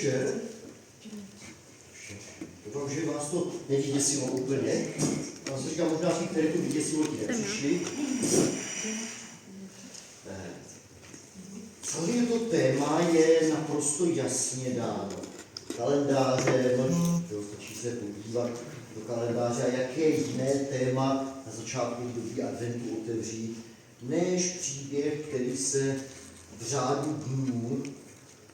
večer. Doufám, že vás to nevyděsilo úplně. Já si říkám, možná ti, které to vyděsilo, ti nepřišli. Samozřejmě to téma je naprosto jasně dáno. Kalendáře, stačí se podívat do kalendáře a jaké jiné téma na začátku doby adventu otevřít, než příběh, který se v řádu dnů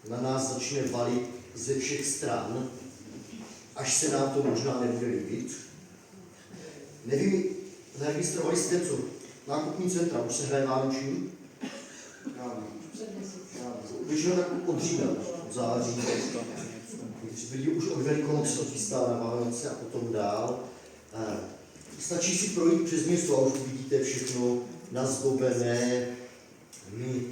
na nás začne valit ze všech stran, až se nám to možná nebude líbit. Nevím, zaregistrovali jste co? Nákupní centra, už se hraje vánoční? Většinou tak od října, od září. Lidi už od Velikonoc to chystá na Vánoce a potom dál. Stačí si projít přes město a už vidíte všechno nazdobené. My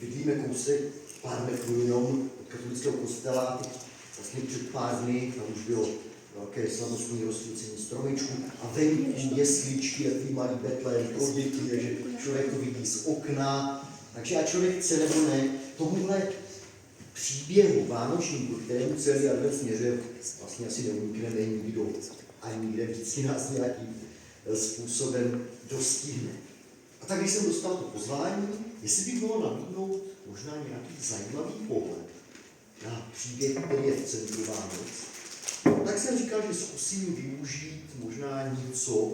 bydlíme kousek, pár metrů jenom od katolického kostela a teď vlastně před pár dny tam už bylo velké slavnostní rozsvícení stromečku a venku jesličky, jaký malý betlém pro děti, takže člověk to vidí z okna. Takže a člověk chce nebo ne, tomuhle příběhu vánočníku, kterému celý advent směřuje, vlastně asi neunikneme nikdo a nikde vždycky nás nějakým způsobem dostihne. A tak když jsem dostal to pozvání, jestli bych mohl nabídnout možná nějaký zajímavý pohled na příběh, který je v centru Vánoc, tak jsem říkal, že zkusím využít možná něco,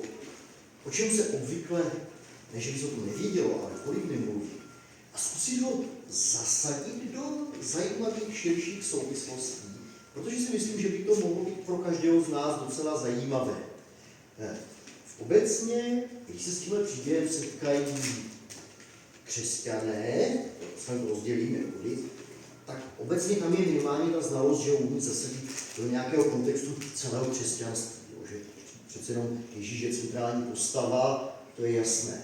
o čem se obvykle, ne že by se to nevědělo, ale kolik nemluví, a zkusit ho zasadit do zajímavých širších souvislostí, protože si myslím, že by to mohlo být pro každého z nás docela zajímavé. Obecně, když se s tímhle příběhem setkají křesťané, to rozdělíme body, tak obecně tam je minimálně ta znalost, že ho umí zasadit do nějakého kontextu celého křesťanství. Že přece jenom Ježíš je centrální postava, to je jasné.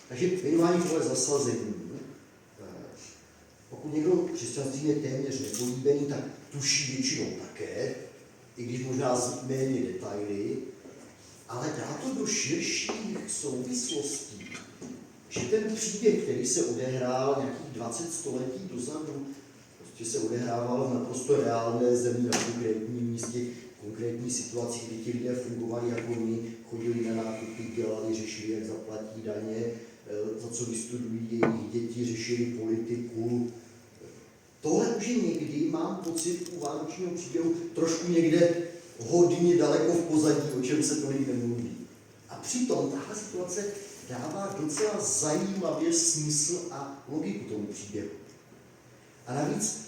Takže minimálně tohle zasazení. Pokud někdo křesťanství je téměř nepolíbený, tak tuší většinou také, i když možná z méně detaily, ale dá to do širších souvislostí, že ten příběh, který se odehrál nějakých 20 století dozadu, prostě se odehrával v naprosto reálné zemi na konkrétním místě, konkrétní situaci, kdy ti lidé fungovali jako my, chodili na nákupy, dělali, řešili, jak zaplatí daně, za co vystudují jejich děti, řešili politiku. Tohle už je někdy, mám pocit, u vánočního příběhu trošku někde hodně daleko v pozadí, o čem se tolik nemluví. A přitom tahle situace dává docela zajímavě smysl a logiku tomu příběhu. A navíc,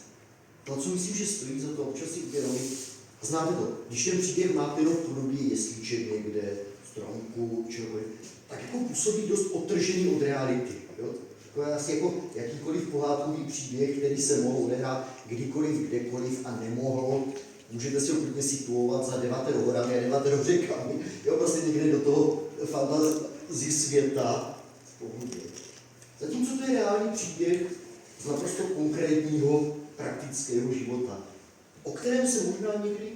to, co myslím, že stojí za to občas si uvědomit, znáte to, když ten příběh máte jenom v podobě jesliček někde, stromku, čehokoliv, tak jako působí dost odtržený od reality. Jo? To je asi jako jakýkoliv pohádkový příběh, který se mohl odehrát kdykoliv, kdekoliv a nemohl. Můžete si ho klidně situovat za 9 horami a 9 řekami, jo, prostě někde do toho fantazii světa. Zatímco to je reálný příběh z naprosto konkrétního praktického života, o kterém se možná někdy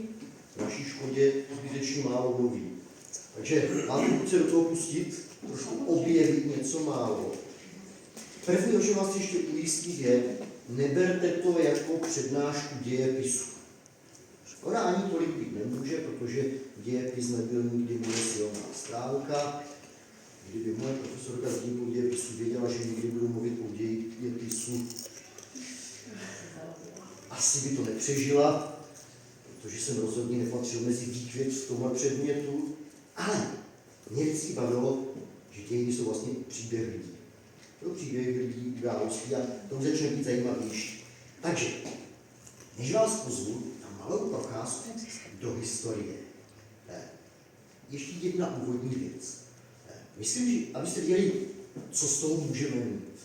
v naší škodě zbytečně málo mluví. Takže máte chuť se do toho pustit, trošku objevit něco málo. První, o čem vás ještě ujistit je, neberte to jako přednášku dějepisu. Ona ani tolik být nemůže, protože dějepis nebyl nikdy moje silná stránka. Kdyby moje profesorka z dějin dějepisu věděla, že někdy budu mluvit o dějepisu, asi by to nepřežila, protože jsem rozhodně nepatřil mezi výkvět v tomhle předmětu, ale mě vždycky bavilo, že dějiny jsou vlastně příběh lidí. To příběh lidí, událostí a to začne být zajímavější. Takže, než vás pozvu na malou procházku do historie, ještě jedna úvodní věc. Myslím, že abyste věděli, co z toho můžeme mít.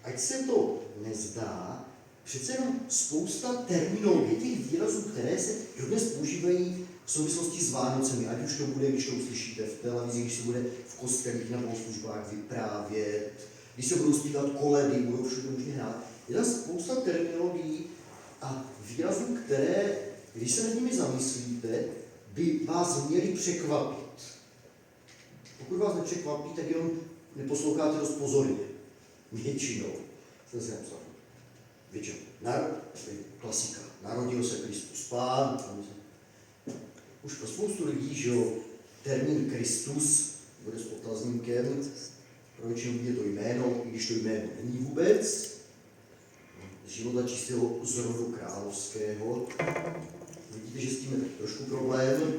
Ať se to nezdá, přece jenom spousta terminologie, těch výrazů, které se dodnes používají v souvislosti s Vánocemi, ať už to bude, když to uslyšíte v televizi, když se bude v kostelích na bohoslužbách vyprávět, když se budou zpívat koledy, budou všude možně hrát. Je tam spousta terminologií a výrazů, které, když se nad nimi zamyslíte, by vás měly překvapit. Pokud vás nepřekvapí, tak jenom neposloucháte dost pozorně. Většinou jsem se napsal. většinou. Klasika. Narodil se Kristus Pán. Už pro spoustu lidí, že jo, termín Kristus bude s otazníkem, pro většinu je to jméno, i když to jméno není vůbec. Z života čistého z rodu královského. Vidíte, že s tím je trošku problém,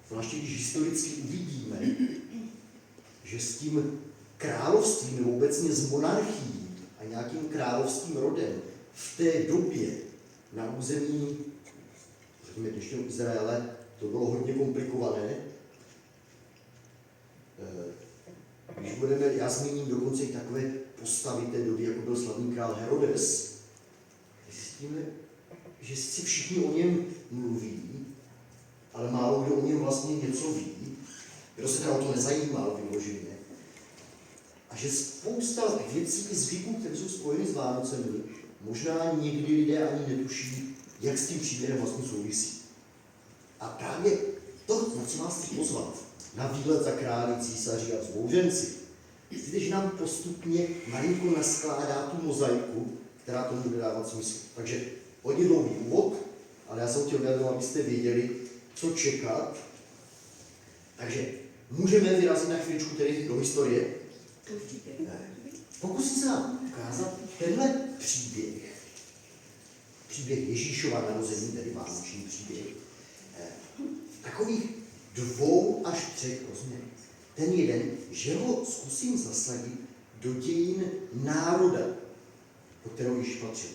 zvláště když historicky uvidíme, že s tím královstvím nebo obecně s monarchií a nějakým královským rodem v té době na území, řekněme dnešního Izraele, to bylo hodně komplikované. Když budeme, já zmíním dokonce i takové postavy té doby, jako byl slavný král Herodes, zjistíme, že si všichni o něm mluví, ale málo kdo o něm vlastně něco ví, kdo se teda o to nezajímal vyloženě. A že spousta věcí i zvyků, které jsou spojeny s Vánocemi, možná někdy lidé ani netuší, jak s tím příběhem vlastně souvisí. A právě to, na co nás chci pozvat, na výlet za králi, císaři a vzbouřenci, vidíte, že nám postupně malinko naskládá tu mozaiku, která tomu bude dávat smysl. Takže hodně dlouhý úvod, ale já jsem chtěl vědět, abyste věděli, co čekat. Takže můžeme vyrazit na chvíličku tedy do historie. Pokusím se nám ukázat tenhle příběh Ježíšova narození, tedy vánoční příběh, takových 2 až 3 rozměrů. Ten jeden, že ho zkusím zasadit do dějin národa, do kterého již patřil.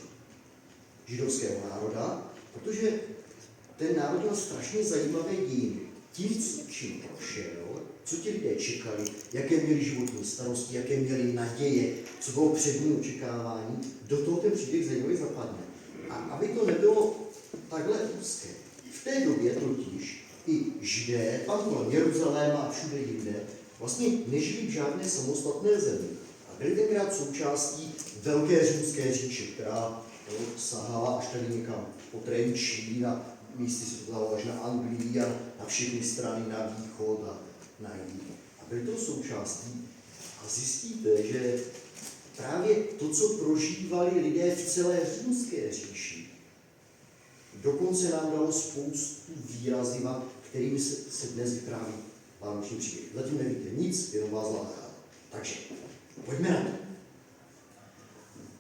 Židovského národa, protože ten národ měl strašně zajímavé dějiny. Tím, čím prošel, co ti lidé čekali, jaké měli životní starosti, jaké měli naděje, co bylo přední očekávání, do toho ten příběh zajímavě zapadne. A aby to nebylo takhle úzké. V té době totiž i Židé, tam kolem Jeruzaléma a všude jinde, vlastně nežili v žádné samostatné zemi. A byli tenkrát součástí velké římské říše, která sahala až tady někam po Trenčí, na místy se to dalo až na Anglii a na všechny strany, na východ a na jih. A byli to součástí. A zjistíte, že právě to, co prožívali lidé v celé římské říši, dokonce nám dalo spoustu výraziva, kterými se dnes vypráví vánoční příběh. Zatím nevíte nic, jenom vás láká. Takže pojďme na to.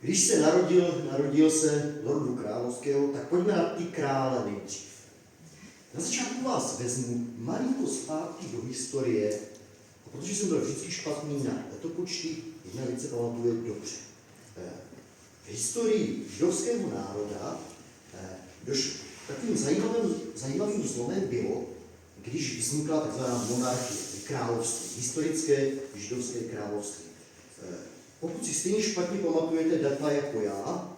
Když se narodil se do rodu královského, tak pojďme na ty krále nejdřív. Na začátku vás vezmu malinko zpátky do historie, protože jsem byl vždycky špatný na letopočty, jedna věc se pamatuje dobře. V historii židovského národa takovým zajímavým zlomem bylo, když vznikla takzvaná monarchie, království, historické židovské království. Pokud si stejně špatně pamatujete data jako já,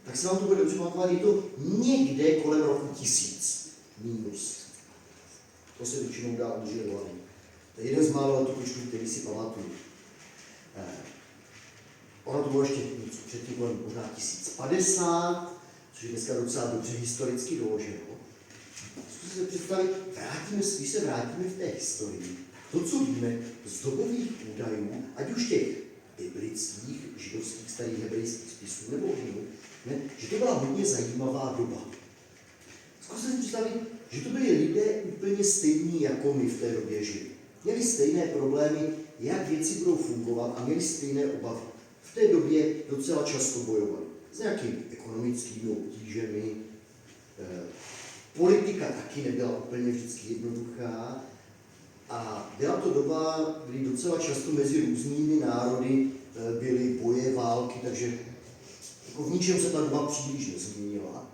tak se vám to bude dobře pamatovat, je to někde kolem roku 1000 minus. To se většinou dá udržet hlavně. To je jeden z málo letopočtů, který si pamatuju. Ono to bylo ještě něco předtím, možná 1050, což je dneska docela dobře historicky doloženo. Zkusím se představit, když se vrátíme v té historii, to, co víme z dobových údajů, ať už těch biblických, židovských, starých hebrejských spisů nebo jiných, že to byla hodně zajímavá doba. Zkusím si představit, že to byli lidé úplně stejní, jako my v té době žili. Měli stejné problémy, jak věci budou fungovat a měli stejné obavy. V té době docela často bojovali s nějakými ekonomickými obtížemi. Politika taky nebyla úplně vždycky jednoduchá. A byla to doba, kdy docela často mezi různými národy byly boje, války, takže jako v ničem se ta doba příliš nezměnila.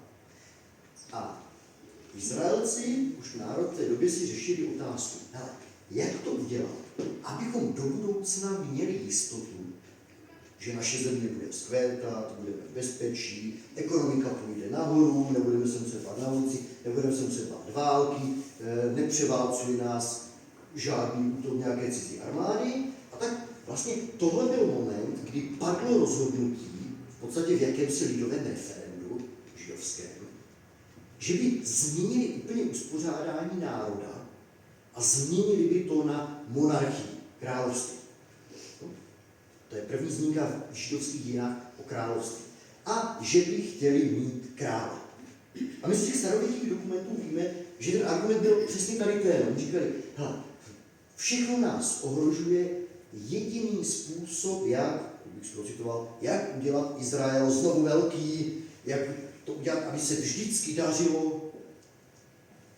A Izraelci, už národ v té době, si řešili otázku, jak to udělat, abychom do budoucna měli jistotu, že naše země bude vzkvétat, budeme v bezpečí, ekonomika půjde nahoru, nebudeme se muset bát na ulici, nebudeme se muset bát války, nepřeválcuje nás žádný útok nějaké cizí armády. A tak vlastně tohle byl moment, kdy padlo rozhodnutí, v podstatě v jakémsi lidovém referendu židovském, že by změnili úplně uspořádání národa a změnili by to na monarchii, království. To je první zmínka v židovských dějinách o království. a že by chtěli mít krále. A my z těch starověkých dokumentů víme, že ten argument byl přesně tady ten. Oni říkali, hele, všechno nás ohrožuje, jediný způsob, jak, bych to citoval, jak udělat Izrael znovu velký, jak to udělat, aby se vždycky dařilo.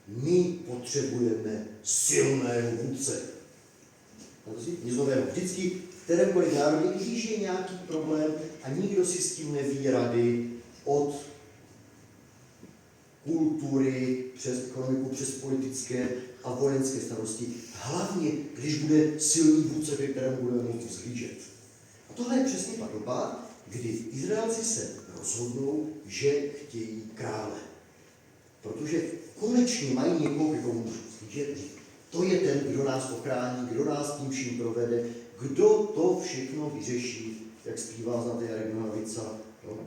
My potřebujeme silného vůdce. Nic nového. Vždycky v kterémkoliv národě, když je nějaký problém a nikdo si s tím neví rady, od kultury, přes ekonomiku, přes politické a vojenské starosti. Hlavně, když bude silný vůdce, ke kterému budeme moci vzhlížet. A tohle je přesně ta doba, kdy Izraelci se rozhodnou, že chtějí krále. Protože konečně mají někoho, kdo můžou vzhlížet. To je ten, kdo nás ochrání, kdo nás tím vším provede, kdo to všechno vyřeší, jak zpívá znáte Jarek Nohavica,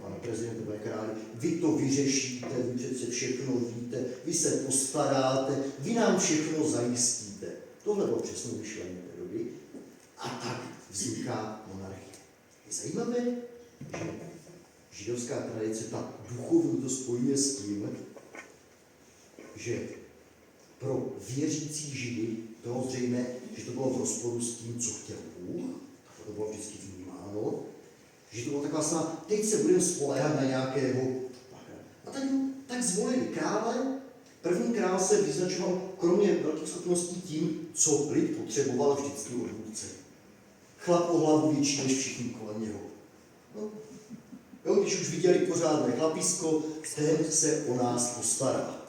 pane prezidente, pane králi, vy to vyřešíte, vy přece všechno víte, vy se postaráte, vy nám všechno zajistíte. Tohle bylo přesně myšlení té doby. A tak vzniká monarchie. Je zajímavé, že židovská tradice, ta duchovní to spojuje s tím, že pro věřící Židy bylo zřejmé, že to bylo v rozporu s tím, co chtěl Bůh, to bylo vždycky vnímáno, že to bylo taková snaha, teď se budeme spoléhat na nějakého. A tak zvolili krále. První král se vyznačoval kromě velkých schopností tím, co lid potřeboval vždycky od vůdce. Chlap o hlavu větší než všichni kolem něho. No. Jo, když už viděli pořádné chlapisko, ten se o nás postará.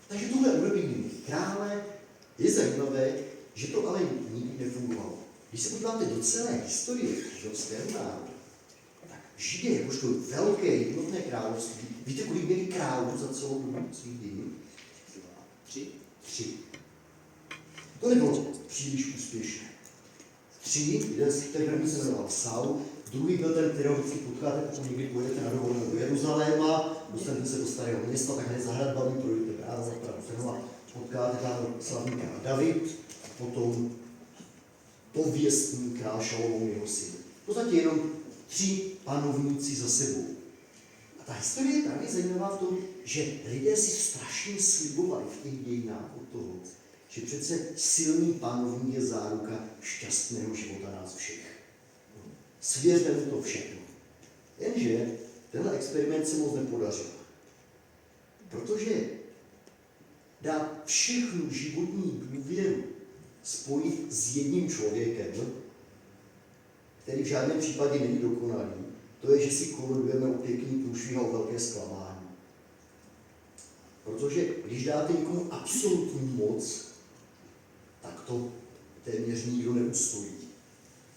Takže tohle období krále je zajímavé, že to ale nikdy nefungovalo. Když se podíváte do celé historie židovského národa, tak Židy jakožto velké jednotné království, víte, kolik měli králů za celou dobu svých dějin? 3. To nebylo příliš úspěšné. 3, jeden z těch první se jmenoval Saul, druhý byl ten, kterého vždycky potkáte, pokud někdy pojedete na dovolenou do Jeruzaléma, dostanete se do starého města, tak hned za hradbami projdete právě za Prahu, potkáte tam slavný král David, potom pověstný král Šalomoun, jeho syn. V podstatě jenom 3 panovníci za sebou. A ta historie je právě zajímavá v tom, že lidé si strašně slibovali v těch dějinách od toho, že přece silný panovník je záruka šťastného života nás všech. Svěřte mu to všechno. Jenže tenhle experiment se moc nepodařil. Protože dát všechnu životní důvěru spojit s jedním člověkem, který v žádném případě není dokonalý, to je, že si koludujeme o pěkný průšvih a o velké zklamání. Protože když dáte někomu absolutní moc, tak to téměř nikdo neustojí,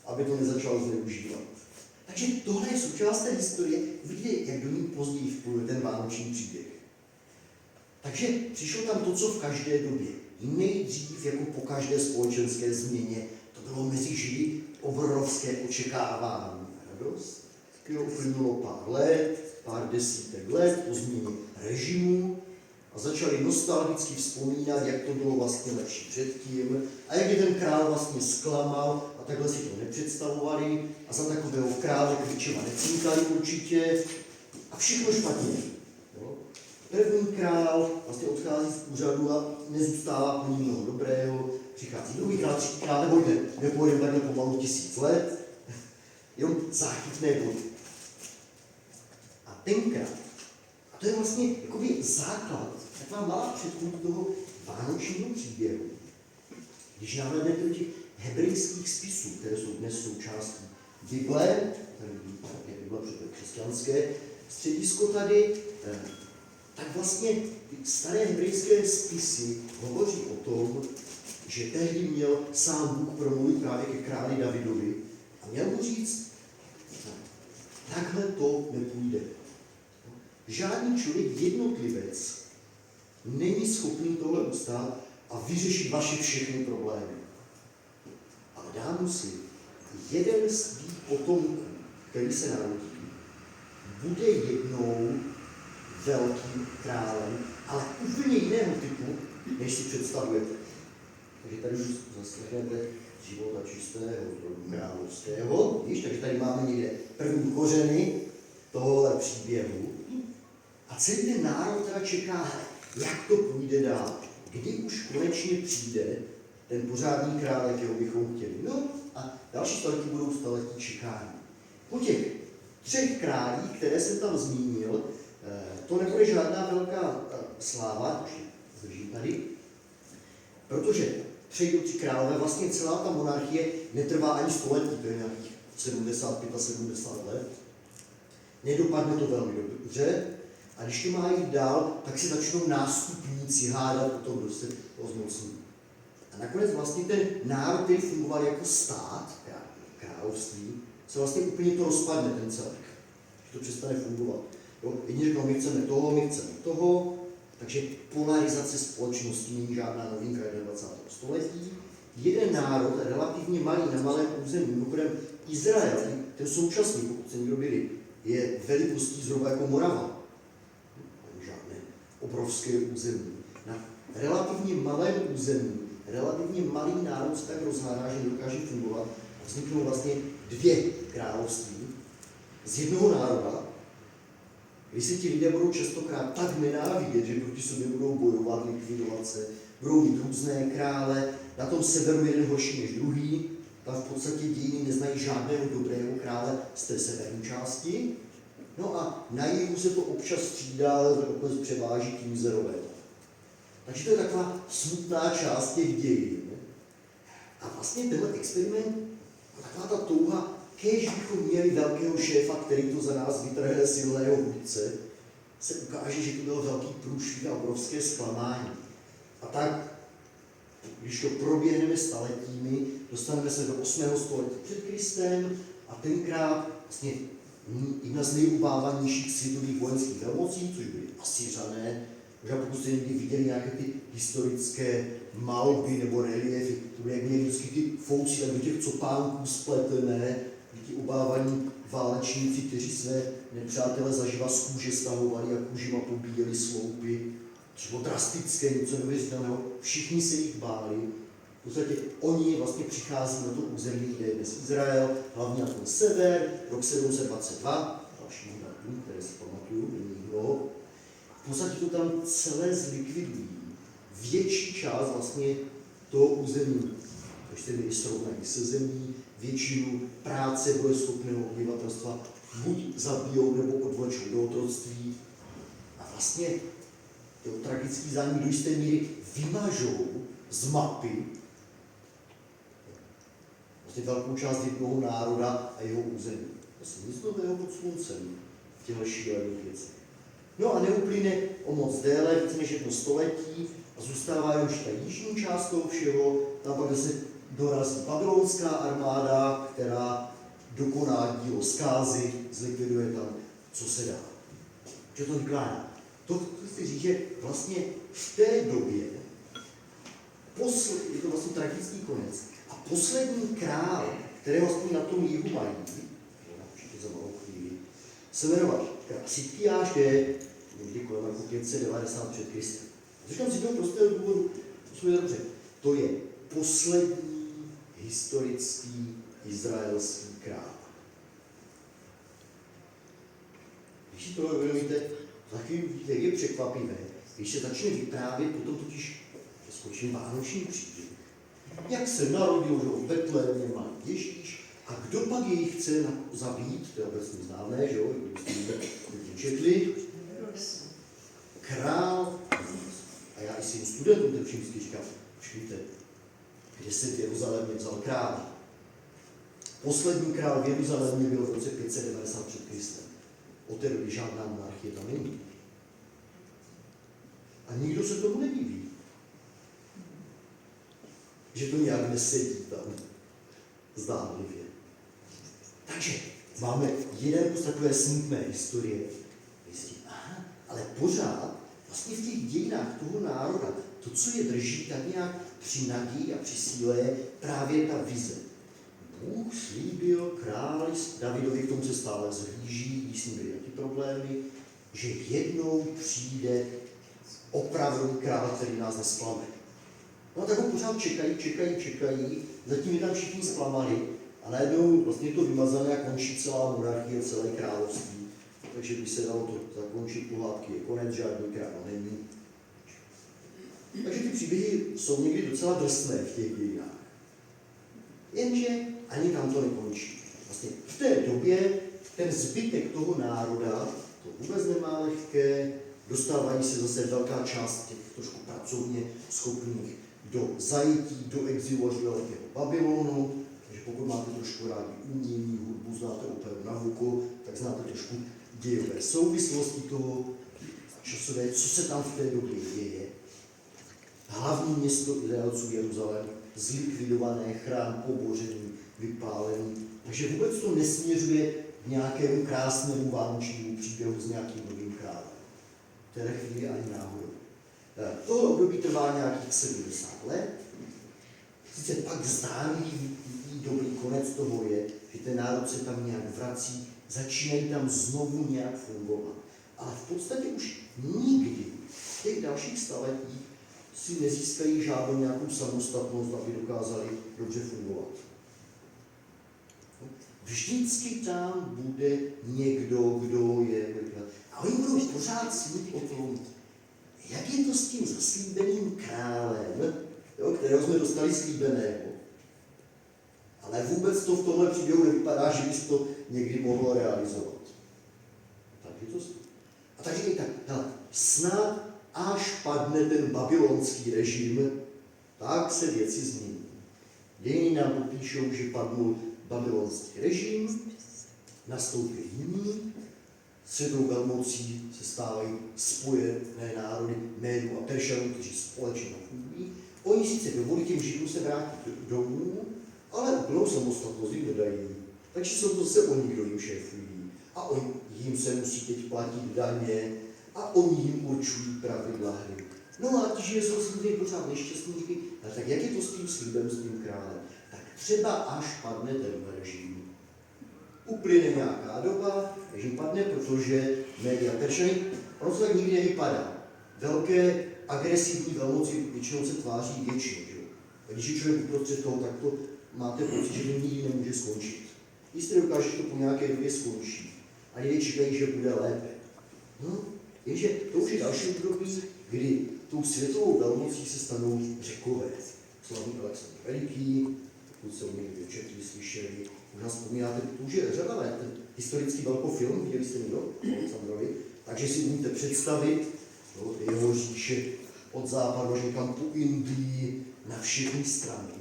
aby to nezačal zneužívat. Takže tohle je součást té historie. Vidíte, jak do ní později vpluje ten vánoční příběh. Takže přišlo tam to, co v každé době. Nejdřív, jako po každé společenské změně, to bylo mezi Židy obrovské očekávání. Radost. Uplynulo pár desítek let po změně režimu a začali nostalgicky vzpomínat, jak to bylo vlastně lepší předtím a jak je ten král vlastně zklamal a takhle si to nepředstavovali a za takového krále klíčema necinkali určitě a všechno špatně. Jo? První král vlastně odchází z úřadu a nezůstává po ní mnoho dobrého, přichází druhý král, třetí král, nepojedeme takhle pomalu 1000 let, jenom záchytné body. A tenkrát, a to je vlastně jakoby základ, taková malá předchůdka toho vánočního příběhu. Když nahlédnete do těch hebrejských spisů, které jsou dnes součástí Bible, je Bible křesťanské středisko tady, tak vlastně ty staré hebrejské spisy hovoří o tom, že tehdy měl sám Bůh promluvit právě ke králi Davidovi a měl mu říct, takhle to nepůjde. Žádný člověk, jednotlivec, není schopný tohle ustát a vyřešit vaše všechny problémy. Ale dá mu si jeden z tvých potomků, který se narodí, bude jednou velkým králem, ale úplně jiného typu, než si představujete. Takže tady už zaslechnete života čistého, královského, víš, takže tady máme někde první kořeny tohohle příběhu. A celý ten národ teda čeká, jak to půjde dál. Kdy už konečně přijde ten pořádný král, jakého bychom chtěli. No a další staletí budou staletí čekání. Po těch 3 králích, které jsem tam zmínil, to nebude žádná velká sláva, zdržím tady, protože přejdou 3 králové, vlastně celá ta monarchie netrvá ani století, to je nějakých 75 a 70 let. Nedopadne to velmi dobře, a když to má jít dál, tak se začnou nástupníci hádat o tom, kdo se to zmocní. A nakonec vlastně ten národ, který fungoval jako stát, království, se vlastně úplně to rozpadne, ten celek. Že to přestane fungovat. Jedni řeknou, my chceme toho, takže polarizace společnosti není žádná novinka 21. století. Jeden národ, relativně malý, na malém území, mimochodem Izrael, ten současný, pokud se někdo byli, je velikostí zhruba jako Morava. Žádné obrovské území. Na relativně malém území, relativně malý národ se tak rozhádá, že nedokáže fungovat. Vzniknou vlastně 2 království z jednoho národa, kdy se ti lidé budou častokrát tak nenávidět, že proti sobě budou bojovat, likvidovat se, budou mít různé krále, na tom severu jeden horší než druhý, tam v podstatě dějiny neznají žádného dobrého krále z té severní části. No a na jihu se to občas střídá, ale občas převáží ti mizerové. Takže to je taková smutná část těch dějin. A vlastně tenhle experiment, taková ta touha, kéž bychom měli velkého šéfa, který to za nás vytrhne silného vůdce, se ukáže, že to bylo velký průšvih a obrovské zklamání. A tak, když to proběhneme staletími, dostaneme se do 8. století před Kristem a tenkrát vlastně jedna z nejubávanějších světových vojenských velmocí, což byly Asyřané. Možná pokud jste někdy viděli nějaké ty historické malby nebo reliefy, to byly jak měli vždycky ty fouci tak do těch copánků spletené, ti ubávaní válečníci, kteří své nepřátele zaživa z kůže stahovali a kůžima pobíjeli sloupy. To bylo drastické, něco neuvěřitelného. Všichni se jich báli. V podstatě oni vlastně přichází na to území, kde je dnes Izrael, hlavně na ten sever, rok 722, další datum, které si pamatuju, není mnoho. V podstatě to tam celé zlikvidují. Větší část vlastně toho území, když se mi srovnají se zemí, většinu práce bojeschopného obyvatelstva buď zabijou nebo odvlečou do otroctví. A vlastně to tragický zánik do jisté míry vymažou z mapy vlastně velkou část jednoho národa a jeho území. Vlastně nic nového pod sluncem v těchto šílených věcech. No a neuplyne o moc déle, více než 1 století a zůstává už ta jižní část toho všeho, tam pak zase dorazí babylonská armáda, která dokoná dílo zkázy, zlikviduje tam, co se dá. Co to vykládá? To chci říct, že vlastně v té době je to vlastně tragický konec. A poslední král, kterého aspoň na tom jihu mají, určitě za malou chvíli, se jmenovat Sitkiáš, je někdy kolem roku 590 před Kristem. Říkám si toho prostého důvodu, dobře, to je poslední historický izraelský král. Když si tohle uvědomíte, za chvíli vidíte, jak je překvapivé, když se začne vyprávět, potom totiž skočím vánoční příběh. Jak se narodil v Betlémě malý Ježíš a kdo pak jej chce zabít, to je obecně známé, že jo, kdybyste četli, král, a já i svým studentům to všichni říkám, počkejte, kde se v Jeruzalémě vzal král? Poslední král v Jeruzalémě byl v roce 590 před Kristem. Od té doby žádná monarchie tam není. A nikdo se tomu nediví. Že to nějak nesedí tam zdánlivě. Takže máme jeden kus takové smutné historie. Myslí, aha, ale pořád vlastně v těch dějinách toho národa, to, co je drží, tak nějak při naději a při síle je právě ta vize. Bůh slíbil králi Davidovi, k tomu se stále zhlíží, když s ním byly taky problémy, že jednou přijde opravdový král, který nás nesklame. No a tak ho pořád čekají, zatím je tam všichni zklamali a najednou vlastně je to vymazané a končí celá monarchie, celé království. takže by se dalo to zakončit, pohádky je konec, žádný král není. Takže ty příběhy jsou někdy docela drsné v těch dějinách. Jenže ani tam to nekončí. Vlastně v té době ten zbytek toho národa to vůbec nemá lehké, dostávají se zase velká část těch trošku pracovně schopných do zajetí, do exilu až do Velkého Babylonu. Takže pokud máte trošku rádi umění, hudbu, znáte operu Nabucco, tak znáte trošku dějové souvislosti toho časové, co se tam v té době děje. Hlavní město Izraelců Jeruzalém, zlikvidované, chrám pobořený, vypálený. Takže vůbec to nesměřuje k nějakému krásnému vánočnímu příběhu s nějakým novým králem. V té chvíli ani náhodou. Tohle období trvá nějakých 70 let. Sice pak zdánlivý dobrý konec toho je, že ten národ se tam nějak vrací, začínají tam znovu nějak fungovat. Ale v podstatě už nikdy v těch dalších staletích si nezískají žádnou nějakou samostatnost, aby dokázali dobře fungovat. Vždycky tam bude někdo, kdo je... A oni budou pořád snít o tom, jak je to s tím zaslíbeným králem, jo, kterého jsme dostali slíbeného. Ale vůbec to v tomhle příběhu nevypadá, že by se to někdy mohlo realizovat. Takže to a takže i tak, hele, snad až padne ten babylonský režim, tak se věci změní. Dějiny nám popíšou, že padnul babylonský režim, nastoupil jiný, světovou velmocí se stávají spojené národy Médů a Peršanů, kteří společně fungují. Oni sice dovolí těm Židům se vrátit domů, ale úplnou samostatnost jim nedají. Takže jsou to zase oni, kdo jim šéfují. A jim se musí teď platit daně a oni jim určují pravidla hry. No a ti Židé jsou samozřejmě pořád nešťastníky, ale tak jak je to s tím slibem, s tím králem? Tak třeba až padne ten režim. Uplyne nějaká doba, režim padne, protože Média Peršany, ono to tak nikdy nevypadá. Velké agresivní velmoci většinou se tváří většinou. A když je člověk uprostřed toho, tak to máte pocit, že to nikdy nemůže skončit. Jistě dokáže, že to po nějaké době skončí. A lidé čekají, že bude lépe. No, jenže to už je další období, kdy tou světovou velmocí se stanou Řekové. Slavný Alexandr Veliký, pokud se o něj četli, slyšeli, možná vzpomínáte, to už je řada let, ten historický velkofilm, viděli jste někdo o Alexandrovi, takže si umíte představit jeho říše od západu až někam po Indii, na všechny strany.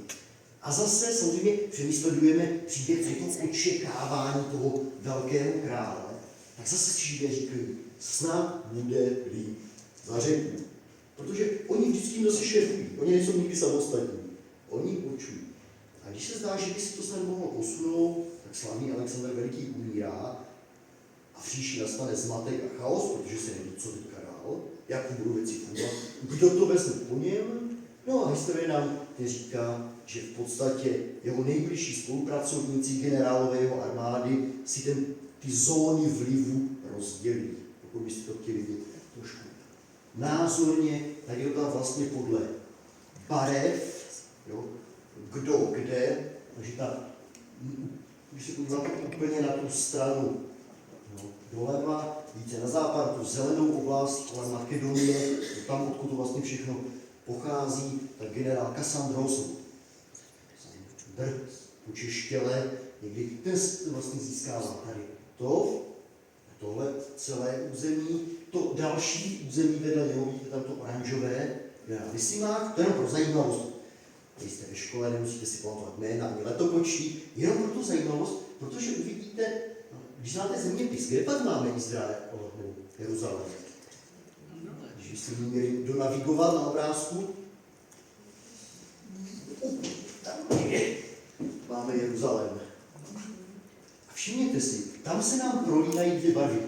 A zase samozřejmě přemysledujeme příběh toho očekávání toho velkého krále, tak zase Židé říkají, snad bude líp, zařeknu. Protože oni vždycky zase šéfují, oni nejsou nikdy samostatní, oni určují. A když se zdá, že by se to snad mohlo posunout, tak slavný Alexandr Veliký umírá a v příští nastane zmatek a chaos, protože se neví, co teďka dál, jak budou věci fungovat, kdo to vezme po něm. No a historie nám říká, že v podstatě jeho nejbližší spolupracovníci, generálové jeho armády, si ty zóny vlivu rozdělí, pokud byste to chtěli vidět trošku názorně, tak je to tam vlastně podle barev, jo, kdo kde, takže když se podíváte úplně na tu stranu doleva, víte na západ, tu zelenou oblast, ale Makedonie, tam, odkud to vlastně všechno pochází, tak generál Kassandros, Češtěle, někdy ten vlastně získává tady tohle celé území, to další území vedle něho, vidíte tam to oranžové, generál Lysimach, to je jenom pro zajímavost. Když jste ve škole, nemusíte si pamatovat jména ani letopočty, jenom pro tu zajímavost, protože uvidíte, když znáte zeměpis, kde pak máme Izrael, Jeruzalém? Když byste měli donavigovat na obrázku, tam je, máme Jeruzalém. A všimněte si, tam se nám prolínají dvě barvy,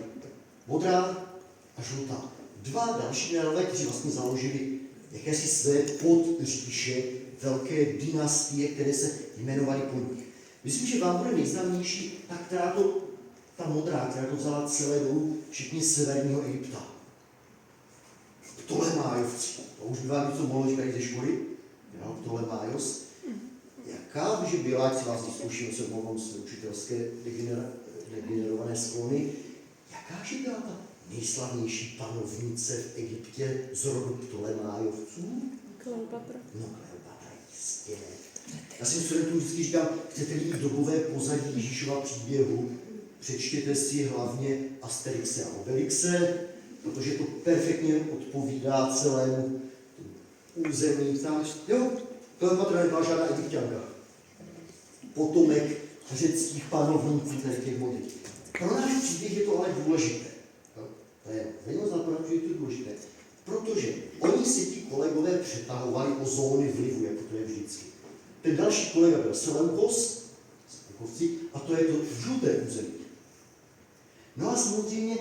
modrá a žlutá. Dva další generálové, kteří vlastně založili jakési své podříše, velké dynastie, které se jmenovaly po nich. Myslím, že vám bude nejznámější ta modrá, která to vzala celé dolů, včetně severního Egypta. Ptolemájovci. To už by vám něco mohlo říkat ze školy. Ptolemájos. Jaká by byla, ať si vás vyzkouším, se omlouvám své učitelské degenerované sklony, jakáže byla ta nejslavnější panovnice v Egyptě z rodu Ptolemájovců? Kleopatra. No, Kleopatra, jistě. Já si studentům vždycky říkám, chcete-li jít dobové pozadí Ježíšova příběhu, přečtěte si hlavně Asterixe a Obelixe, protože to perfektně odpovídá celému území. Tam, jo, Kleopatra nebyla žádná Egypťanka. Potomek řeckých panovníků, tady těch modlí. Pro náš příběh je to ale důležité. To je zajímavé, protože je to důležité. Protože oni si ti kolegové přetahovali o zóny vlivu, jako to je vždycky. Ten další kolega byl Seleukos, a to je to žluté území. No a samozřejmě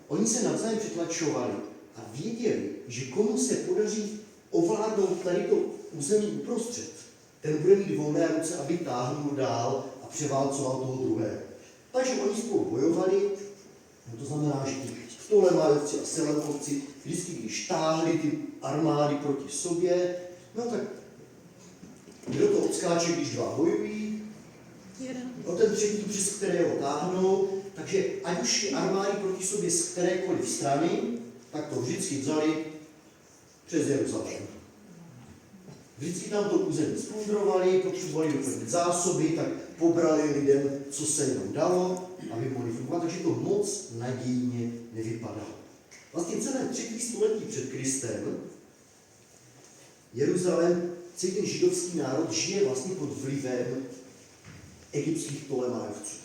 oni se navzájem přetlačovali a věděli, že komu se podaří ovládnout tady to území uprostřed, ten bude mít volné ruce, aby táhnul dál a převálcoval toho druhého. Takže oni spolu bojovali, no to znamená, že ti Ptolemájovci a Seleukovci vždycky, když táhli ty armády proti sobě, no tak kdo to odskáče, když dva bojují, no ten třetí, přes kterého táhnou, takže ať už ty armády proti sobě z kterékoliv strany, tak to vždycky vzali přes Jeruzalém. Vždycky tam to území splundrovali, potřebovali doplnit zásoby, tak pobrali lidem, co se jenom dalo, aby mohli fungovat, takže to moc nadějně nevypadalo. Vlastně celé 3. století před Kristem Jeruzalém, celý ten židovský národ žije vlastně pod vlivem egyptských Ptolemájovců.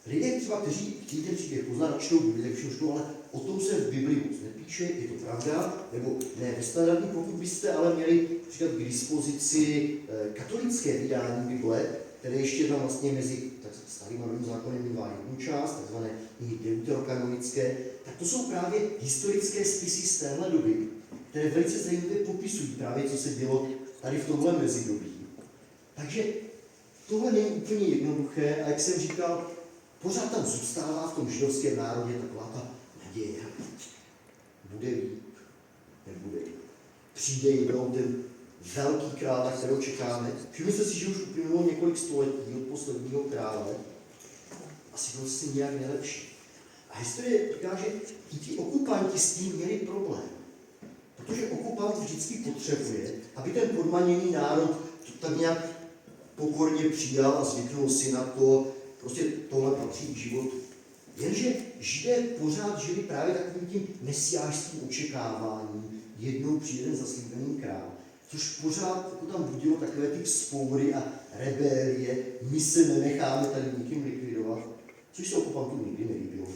Lidé třeba, kteří chtějí ten příběh poznat, čtou Bibli, ale o tom se v Bibli moc nepíše, je to pravda, nebo ne nestandardní, pokud byste ale měli říkat k dispozici katolické vydání Bible, které ještě tam vlastně mezi starým a novým zákonem mívá jednu část, takzvané deuterokanonické, tak to jsou právě historické spisy z téhle doby, které velice zajímavě popisují právě, co se dělo tady v tomhle mezidobí. Takže tohle není úplně jednoduché a jak jsem říkal, pořád tam zůstává v tom židovském národě taková ta naděje. Bude líp, nebude líp. Přijde jednou ten velký král, na kterého čekáme. Všimněte si, že už uplynulo několik století od posledního krále a situace se nějak nelepší. A historie říká, že i ti okupanti s tím měli problém. Protože okupant vždycky potřebuje, aby ten podmaněný národ to tak nějak pokorně přijal a zvyknul si na to, prostě tohle patří k životu. Jenže Židé pořád žili právě takovým tím mesiářským očekáváním, jednou přijde ten zaslíbený král, což pořád jako tam budilo takové ty vzpoury a rebélie, my se nenecháme tady nikým likvidovat, což se okupantům nikdy nelíbilo.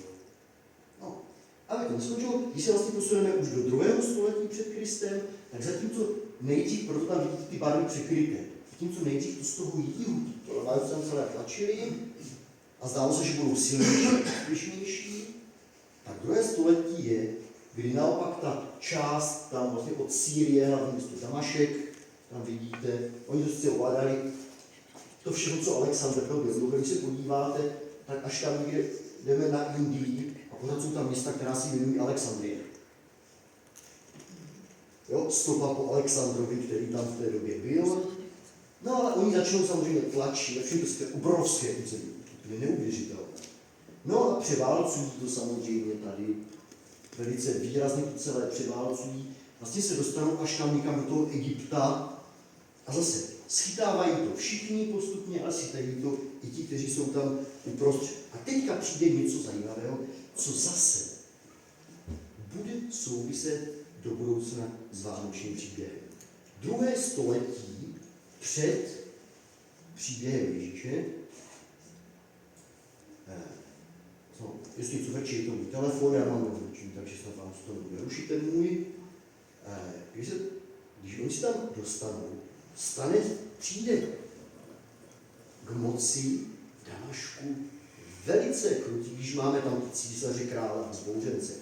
No, ale to neskončilo, když se vlastně posuneme už do 2. století před Kristem, tak zatímco nejdřív, proto tam vidíte ty barvy překryté, zatímco nejdřív to z toho jihu, to mají tam celé tlačili a zdálo se, že budou silnější a úspěšnější, tak 2. století je, kdy naopak ta část tam vlastně od Sýrie, hlavně město Damašek, tam vidíte, oni to sice ovládali, to všechno, co Alexandr byl, když se podíváte, tak až tam někde jdeme na Indii a pořád jsou tam města, která si jmenují Alexandrie. Jo, stopa po Alexandrovi, který tam v té době byl. No ale oni začnou samozřejmě tlačit, a všechno to je obrovské území, to je neuvěřitelné. No a převálcují to samozřejmě tady, velice výrazně to celé převálcují. Vlastně se dostanou až tam někam do toho Egypta a zase schytávají to všichni postupně, ale schytají to i ti, kteří jsou tam uprostřed. A teďka přijde něco zajímavého, co zase bude souviset do budoucna s vánočním příběhem. 2. století před příběhem Ježíše, jestli něco radši je to můj telefon, já mám rozličení, takže snad vám to nebude rušit ten můj. Když oni se tam dostanou, přijde k moci v Damašku velice krutý, když máme tam císaře, krále a zbouřence,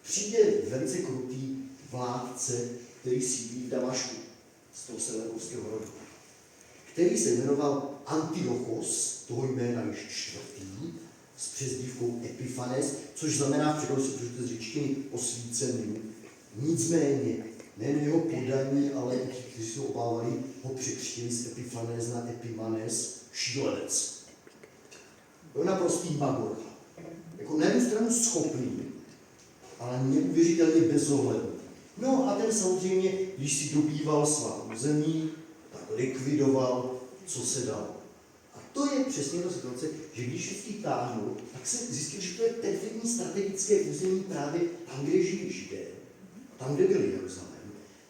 přijde velice krutý vládce, který sídlí v Damašku z toho Seleukovského rodu, který se jmenoval Antiochos, toho jména již 4. s přezdívkou Epifanes, což znamená v překladu si přečtěte z řečtiny osvícený. Nicméně, nejen jeho podaní, ale i ti, kteří se obávali, ho překřtili z Epifanes na Epimanes, šílenec. Byl naprostý magor. Jako na jednu stranu schopný, ale neuvěřitelně bezohledný. No a ten samozřejmě, když si dobýval svá území, tak likvidoval, co se dalo. A to je přesně ta situace, že když vždycky táhnul, tak se zjistil, že to je perfektní strategické území právě tam, kde žijí Židé, tam, kde byl Jeruzalém.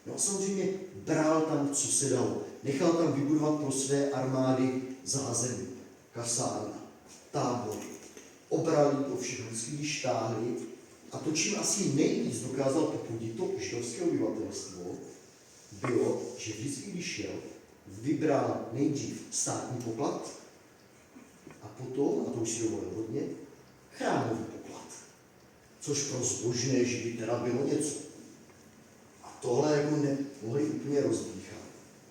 No a samozřejmě bral tam, co se dalo. Nechal tam vybudovat pro své armády zázemí, kasárna, tábor. Obrali to všechno, když táhli. A to, čím asi nejvíc dokázal popudit to židovské obyvatelstvo, bylo, že vždycky, když šel, vybral nejdřív státní poklad a potom, a to už si dovolil hodně, chrámový poklad. Což pro zbožné Židy teda bylo něco. A tohle jako nemohli úplně rozdýchat.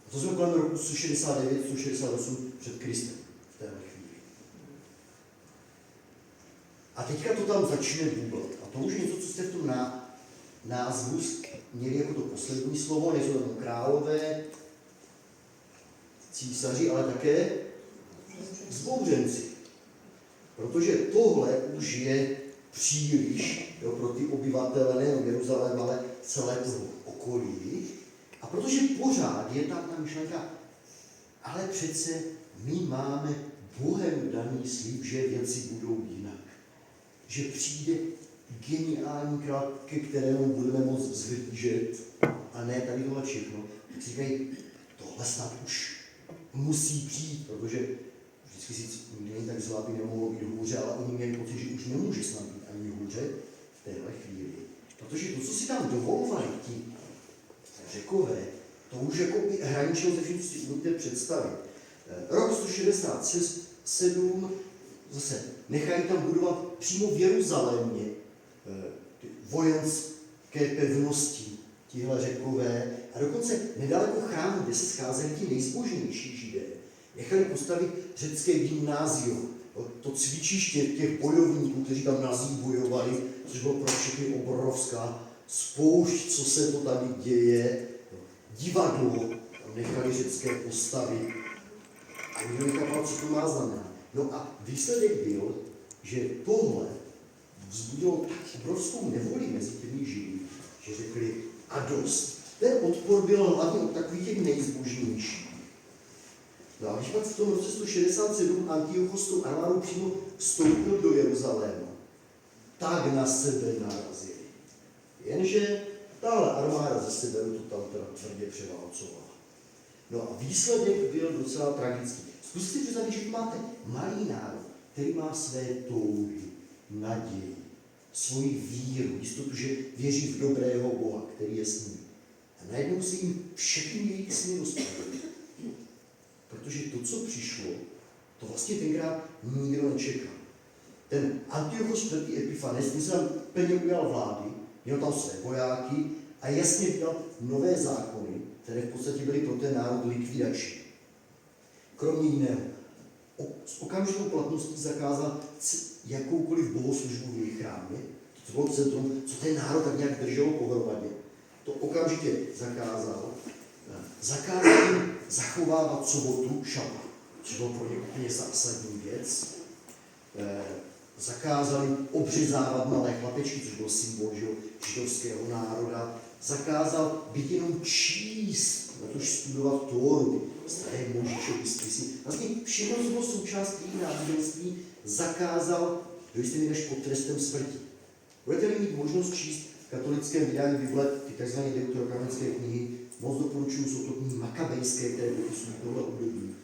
A to jsme kolem roku 169, 168 před Kristem v téhle chvíli. A teďka to tam začne vůbec. A to už je něco, co jste v tom názvu měli jako to poslední slovo, nejsou tam králové, císaři, ale také zbouřenci. Protože tohle už je příliš pro ty obyvatele nejen Jeruzaléma, ale celé toho okolí. A protože pořád je tam ta myšlenka, ale přece my máme Bohem daný slib, že věci budou jinak. Že přijde geniální král, ke kterému budeme moct vzhlížet, a ne tady tohle všechno. Tak si říkají, tohle snad už musí přijít, protože vždycky si není tak zlá, by nemohlo být hůře, ale oni měli pocit, že už nemůže snad být ani hůře v téhle chvíli. Protože to, co si tam dovolovali ti Řekové, to už jako by hraničilo ze vším, co si umíte představit. Rok 167 zase nechají tam budovat přímo v Jeruzalémě ty vojenské pevnosti, tihle Řekové, a dokonce nedaleko chrámu, kde se scházeli ti nejzbožnější Židé, nechali postavit řecké gymnázium, to cvičiště těch bojovníků, kteří tam nazí bojovali, což bylo pro všechny obrovská spoušť, co se to tady děje, divadlo, tam nechali řecké postavy a nikdo nechápal, co to má znamenat. No a výsledek byl, že tohle vzbudilo tak obrovskou nevoli mezi těmi Židy, že řekli a dost. Ten odpor byl hlavně od takových těch nejzbožnějších. No a když pak v tom roce 167 Antiochos tou armádou přímo vstoupil do Jeruzaléma, tak na sebe narazili. Jenže tahle armáda ze severu to tam teda tvrdě převálcovala. No a výsledek byl docela tragický. Zkuste si představit, že máte malý národ, který má své touhy, naději, svoji víru, jistotu, že věří v dobrého Boha, který je s ním. A najednou se jim všechny jejich sny rozpadaly. Protože to, co přišlo, to vlastně tenkrát nikdo nečekal. Ten Antiochos IV. Epifanes, ten se tam plně ujal vlády, měl tam své vojáky a jasně vydal nové zákony, které v podstatě byly pro ten národ likvidační. Kromě jiného, s okamžitou platností zakázal jakoukoliv bohoslužbu v jejich chrámě, to bylo centrum, co ten národ tak nějak drželo pohromadě. To okamžitě zakázal. Zakázal jim zachovávat sobotu, šabat, což bylo pro ně úplně zásadní věc. Zakázali obřezávat malé chlapečky, což byl symbol židovského národa. Zakázal být jenom číst, natož studovat Tóru, staré Mojžíšovy spisy. Vlastně všechno, co bylo součástí náboženství, zakázal do jisté míry až pod trestem smrti. Budete-li mít možnost číst v katolickém vydání Bible ty tzv. Deuterokanonické knihy, moc doporučuju, jsou to knihy makabejské, které popisují tohle období.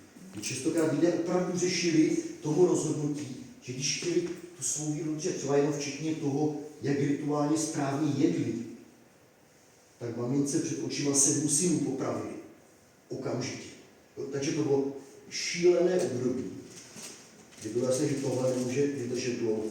Častokrát lidé opravdu řešili toho rozhodnutí, že když chtěli tu svou víru, třeba jenom včetně toho, jak rituálně správně jedli, tak mamince před očima 7 synů popravili. Okamžitě. Takže to bylo šílené období, kdy bylo jasné, že tohle nemůže vydržet dlouho.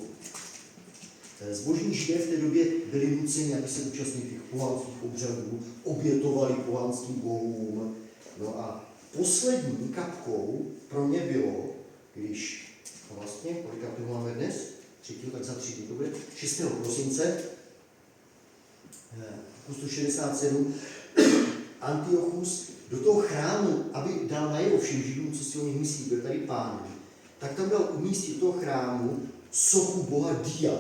Zbožní Židé v té době byli nuceni, aby se účastnili těch pohanských obřadů, obětovali pohanským bohům. No a poslední kapkou pro ně bylo, když vlastně, kolika to máme dnes? 3. tak za 3 dny, to bude 6. prosince 167, Antiochus do toho chrámu, aby dal najevo všem Židům, co si o nich myslí, byl tady Pán, tak tam dal umístit do toho chrámu sochu boha Dia,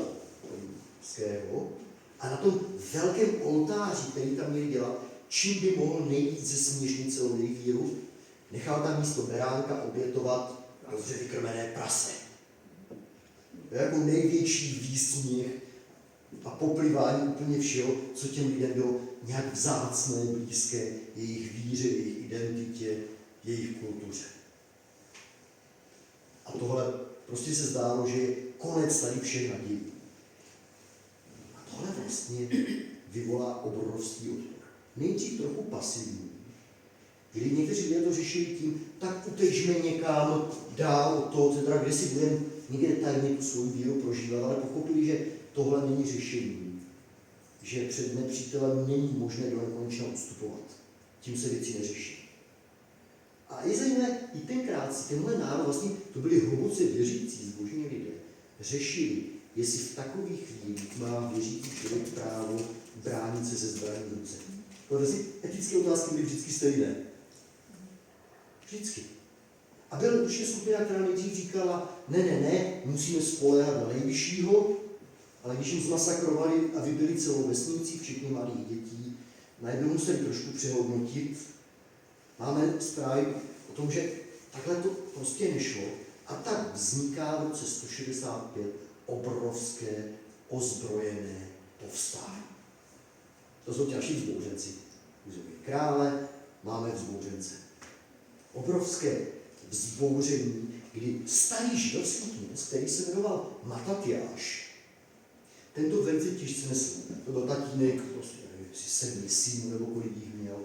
a na tom velkém oltáři, který tam měli dělat, čím by mohl nejvíc zesměšnit celou jejich víru, nechal tam místo beránka obětovat dobře vykrmené prase. To je jako největší výsměch a poplivání úplně všeho, co těm lidem bylo nějak vzácné, blízké jejich víře, jejich identitě, jejich kultuře. A tohle prostě se zdálo, že je konec tady všech nadějí. A tohle vlastně vyvolá obrovský odpor. Nejdřív trochu pasivní, kdy někteří lidé to řešili tím, tak utežme někam dál od toho centra, kde si budeme někde tajně tu svou víru prožívat, ale pochopili, že tohle není řešení, že před nepřítelem není možné do nekonečna ustupovat. Tím se věci neřeší. A je zajímavé, i tenkrát tenhle národ, vlastně to byli hluboce věřící zbožní lidé, řešili, jestli v takových chvílích má věřící člověk právo bránit se zbraní v ruce. Protože etické otázky byly vždycky stejné. Vždycky. A byla určitě skupina, která nejdřív říkala, ne, musíme spoléhat na nejvyššího, ale když jim zmasakrovali a vybili celou vesnici, včetně malých dětí, najednou museli trošku přehodnotit. Máme zprávy o tom, že takhle to prostě nešlo. A tak vzniká v roce 165 obrovské ozbrojené povstání. To jsou další vzbouřenci. Území krále, máme vzbouřence. Obrovské vzbouření, kdy starý židovský kněz, který se jmenoval Matatiáš, tento velice těžce nesl. To byl tatínek, prostě, nevím, jestli 7 synů nebo kolik jich měl.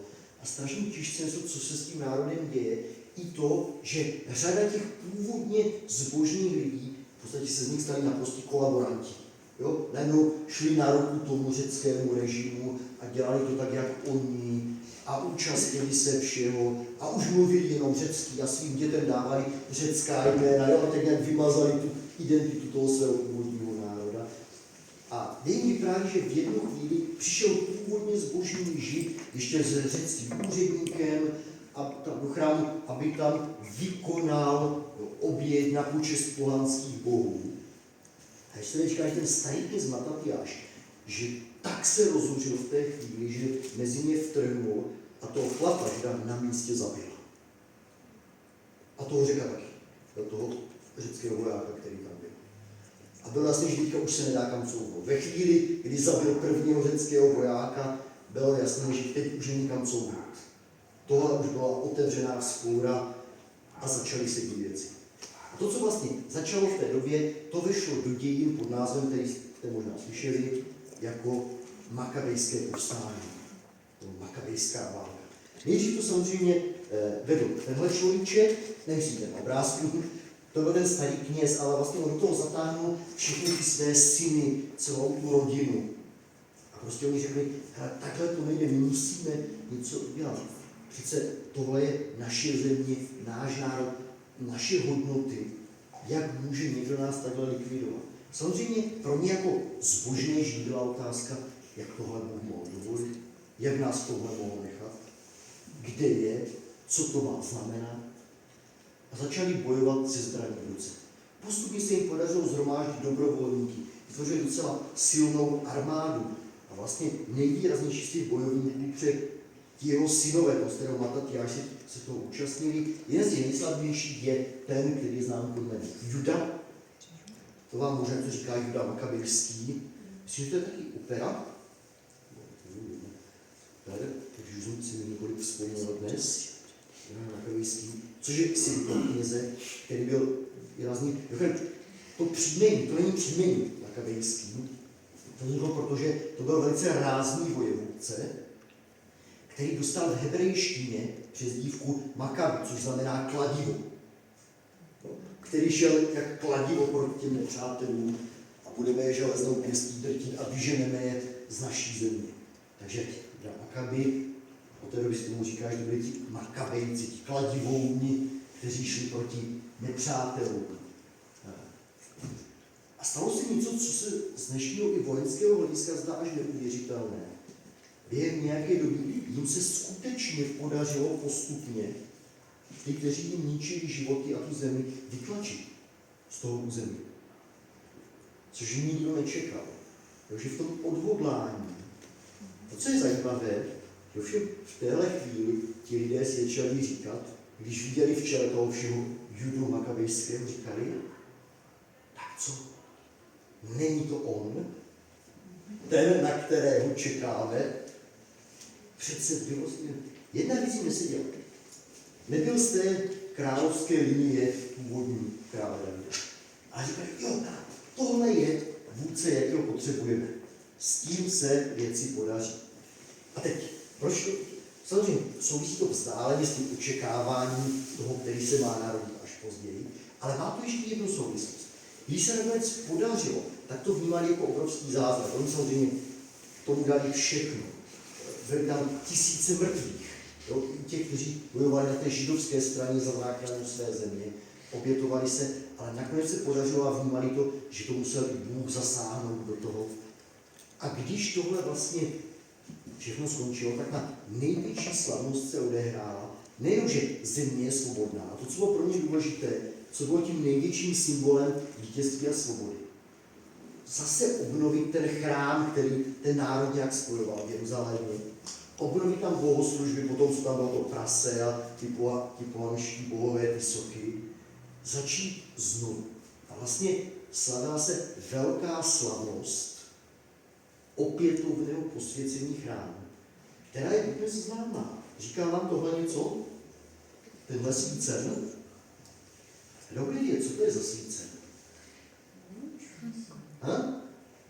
A strašně těžce nesl, co se s tím národem děje, i to, že řada těch původně zbožných lidí, v podstatě se z nich stali naprostí kolaboranti. Jo? Najednou šli na ruku tomu řeckému režimu a dělali to tak, jak oni, a účastnili se všeho a už mluvili jenom řecky a svým dětem dávali řecká jména, jo? A tak nějak vymazali tu identitu toho svého původního národa. A dějin vypráví, že v jednu chvíli přišel původně zbožný žid ještě s řeckým úředníkem a do chrámu, aby tam vykonal oběť na počest pohanských bohů. A ještě se říká, že ten starý kněz Matatiáš, že tak se rozhořil v té chvíli, že mezi ně vtrhnul a toho chlapa žida na místě zabil. A toho Řeka taky, toho řeckého vojáka, který tam byl. A bylo jasné, že teďka už se nedá kam couvat. Ve chvíli, kdy zabil prvního řeckého vojáka, bylo jasné, že teď už není kam couvat. Tohle už byla otevřená vzpoura a začaly se dít věci. A to, co vlastně začalo v té době, to vešlo do dějin pod názvem, který jste možná slyšeli, jako Makabejské povstání. Makabejská válka. Nejdřív to samozřejmě vedl tenhle človíček, nemusím ten obrázku, to byl ten starý kněz, ale vlastně on do toho zatáhnul všechny ty své syny, celou tu rodinu. A prostě oni řekli, takhle to nejde, my musíme něco udělat. Přece tohle je naše země, náš národ, naše hodnoty. Jak může někdo nás takhle likvidovat? Samozřejmě pro mě jako zbožné žid byla otázka, jak tohle Bůh mohl dovolit, jak nás tohle mohl nechat, kde je, co to má znamenat. A začali bojovat se zbraní v ruce. Postupně se jim podařilo zhromáždit dobrovolníky, vytvořili docela silnou armádu. A vlastně nejvýraznější z těch bojovníků ti jeho synové, z kterého Matatiáš se toho účastnili. Jeden z těch nejslavnějších je ten, který je znám pod jménem Juda. To vám možná něco říká Juda Makabejský. Myslím, že to je taky opera. Takže už jsem si několik vzpomněl dnes. Juda Makabejský, což je syn toho kněze, který byl výrazný. To příjmení, to není příjmení Makabejský. To vzniklo, protože to byl velice rázný vojevůdce, který dostal v hebrejštině přezdívku Makabi, což znamená kladivo. Který šel jak kladivo proti těm nepřátelům a budeme je železnou pěstí drtit a vyženeme je z naší země. Takže Makabi, od té doby si tomu říká, že to byli ti Makabejci, ti kladivouni, kteří šli proti nepřátelům. A stalo se něco, co se z dnešního i vojenského hlediska zdá až neuvěřitelné. Během nějaké doby jim se skutečně podařilo postupně ty, kteří jim ničili životy a tu zemi, vytlačit. z toho území. Což nikdo nečekal. Takže v tom odhodlání. To, co je zajímavé, že všem v téhle chvíli ti lidé si začali říkat, když viděli v čele toho všeho Judu Makabejského, říkali, tak co? Není to on? Ten, na kterého čekáme? Přece bylo jedna věc jim neseděla. Nebyl z té královské linie původní krále Davida. A říkali, jo, tohle je vůdce, jakého potřebujeme. S tím se věci podaří. A teď, proč to? Samozřejmě souvisí to vzdáleně s tím očekáváním toho, který se má narodit až později, ale má to ještě jednu souvislost. Když se nakonec podařilo, tak to vnímali jako obrovský zázrak. Oni samozřejmě tomu dali všechno. Byli tam tisíce mrtvých. Jo? Těch, kteří bojovali na té židovské straně za záchranu své země, obětovali se, ale nakonec se podařilo a vnímali to, že to musel i Bůh zasáhnout do toho. A když tohle vlastně všechno skončilo, tak na největší slavnost se odehrála. Nejenom, že země je svobodná, a to, co bylo pro mě důležité, co bylo tím největším symbolem vítězství a svobody. Zase obnovit ten chrám, který ten národ nějak spojoval v Jeruzalémě. Obnovit tam bohoslužby, potom co tam bylo to prase a ty pohanští bohové, ty soky. Začít znovu. A vlastně slavila se velká slavnost opětovného posvěcení chrámu, která je dnes známá. Říká vám tohle něco? Tenhle svícen? Kdo vědět, co to je za svícen?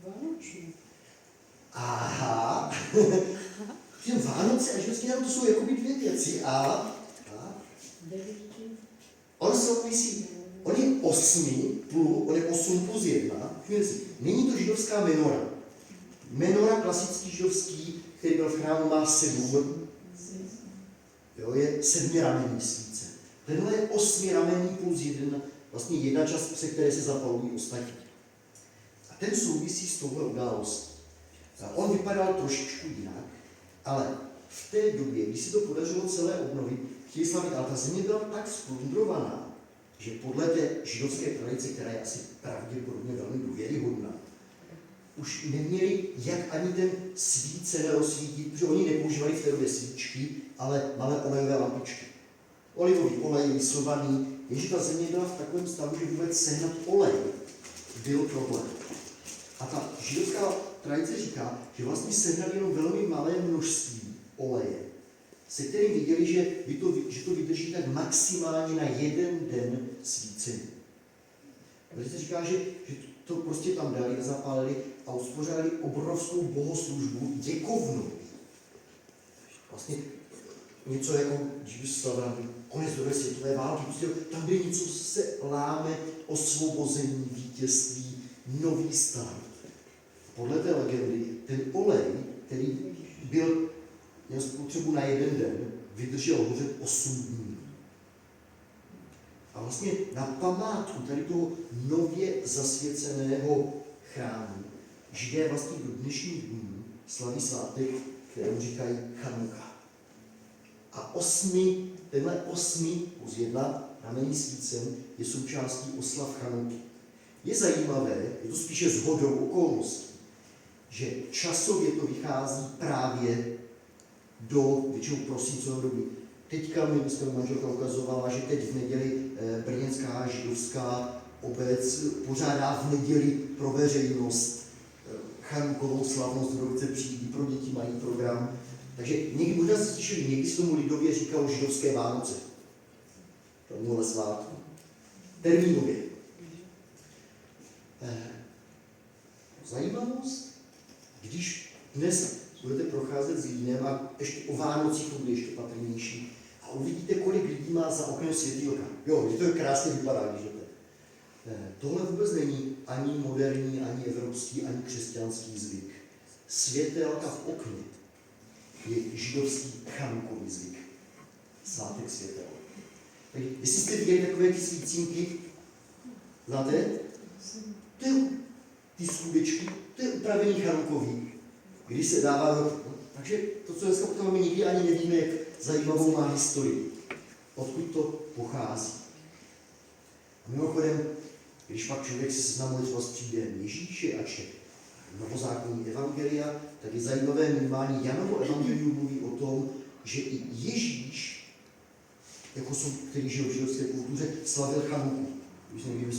Vánoční. Aha. Těm Vánoce a židovský národ, to jsou jakoby dvě věci. A on souvisí. On je 8 plus 1. Není to židovská menora. Menora klasický židovský, který byl v chrámu, má 7. Jo, je 7ramenný svíce. Tenhle je 8ramenný plus 1, vlastně jedna část, se které se zapalují ostatní. A ten souvisí s touhle událostí. On vypadal trošičku jinak, ale v té době, když se to podařilo celé obnovit, chtěli slavit, ale ta země byla tak splundrovaná, že podle té židovské tradice, která je asi pravděpodobně velmi důvěryhodná, už neměli jak ani ten svícen rozsvítit, protože oni nepoužívali v té době svíčky, ale malé olejové lampičky. Olivový olej, vyslovaný, jenže ta země byla v takovém stavu, že vůbec sehnat olej byl problém. A ta židovská tradice říká, že vlastně sehnali jenom velmi malé množství oleje, se kterým viděli, že to vydrží tak maximálně na 1 den svícení. Takže se říká, že to prostě tam dali a zapálili a uspořádali obrovskou bohoslužbu děkovnou. Vlastně něco jako, když by se slavil konec druhé světové války, prostě tam by něco se láme, osvobození, vítězství, nový start. Podle té legendy ten olej, který měl spotřebu na 1 den, vydržel hořet 8 dní. A vlastně na památku tady toho nově zasvěceného chrámu Židé vlastně do dnešních dní slaví svátek, kterému říkají Chanuka. A tenhle 8 plus 1 ramenný svícen je součástí oslav Chanuky. Je zajímavé, je to spíše shodou okolností, že časově to vychází právě do většinou prosincové doby. Teďka mi dneska manželka ukazovala, že teď v neděli brněnská židovská obec pořádá v neděli pro veřejnost chanukovou slavnost, kdo chce přijít, pro děti mají program. Takže někdy možná se slyšeli, někdy se tomu lidově říkalo židovské Vánoce. Tomuhle svátku. Termínově. Zajímavost, když dnes budete procházet Zlínem a ještě o Vánocích to bude ještě patrnější a uvidíte, kolik lidí má za oknem světýlka. Jo, že to krásně vypadá, když jdete. Tohle vůbec není ani moderní, ani evropský, ani křesťanský zvyk. Světélka v okně je židovský chanukový zvyk. Svátek světel. Tak jestli jste viděli takové ty svícínky, znáte? To je ty skudečky, to je upravený chanukový, když se dává do... Takže to, co dneska potřebujeme, nikdy ani nevíme, jak zajímavou má historii. Odkud to pochází. A mimochodem, Když pak člověk se seznamuje třeba s příběhem Ježíše a čte novozákonní evangelia, tak je zajímavé minimálně Janovo evangelium mluví o tom, že i Ježíš, jako jsou, který žil v židovské kultuře, slavil Chanuku. Když někdy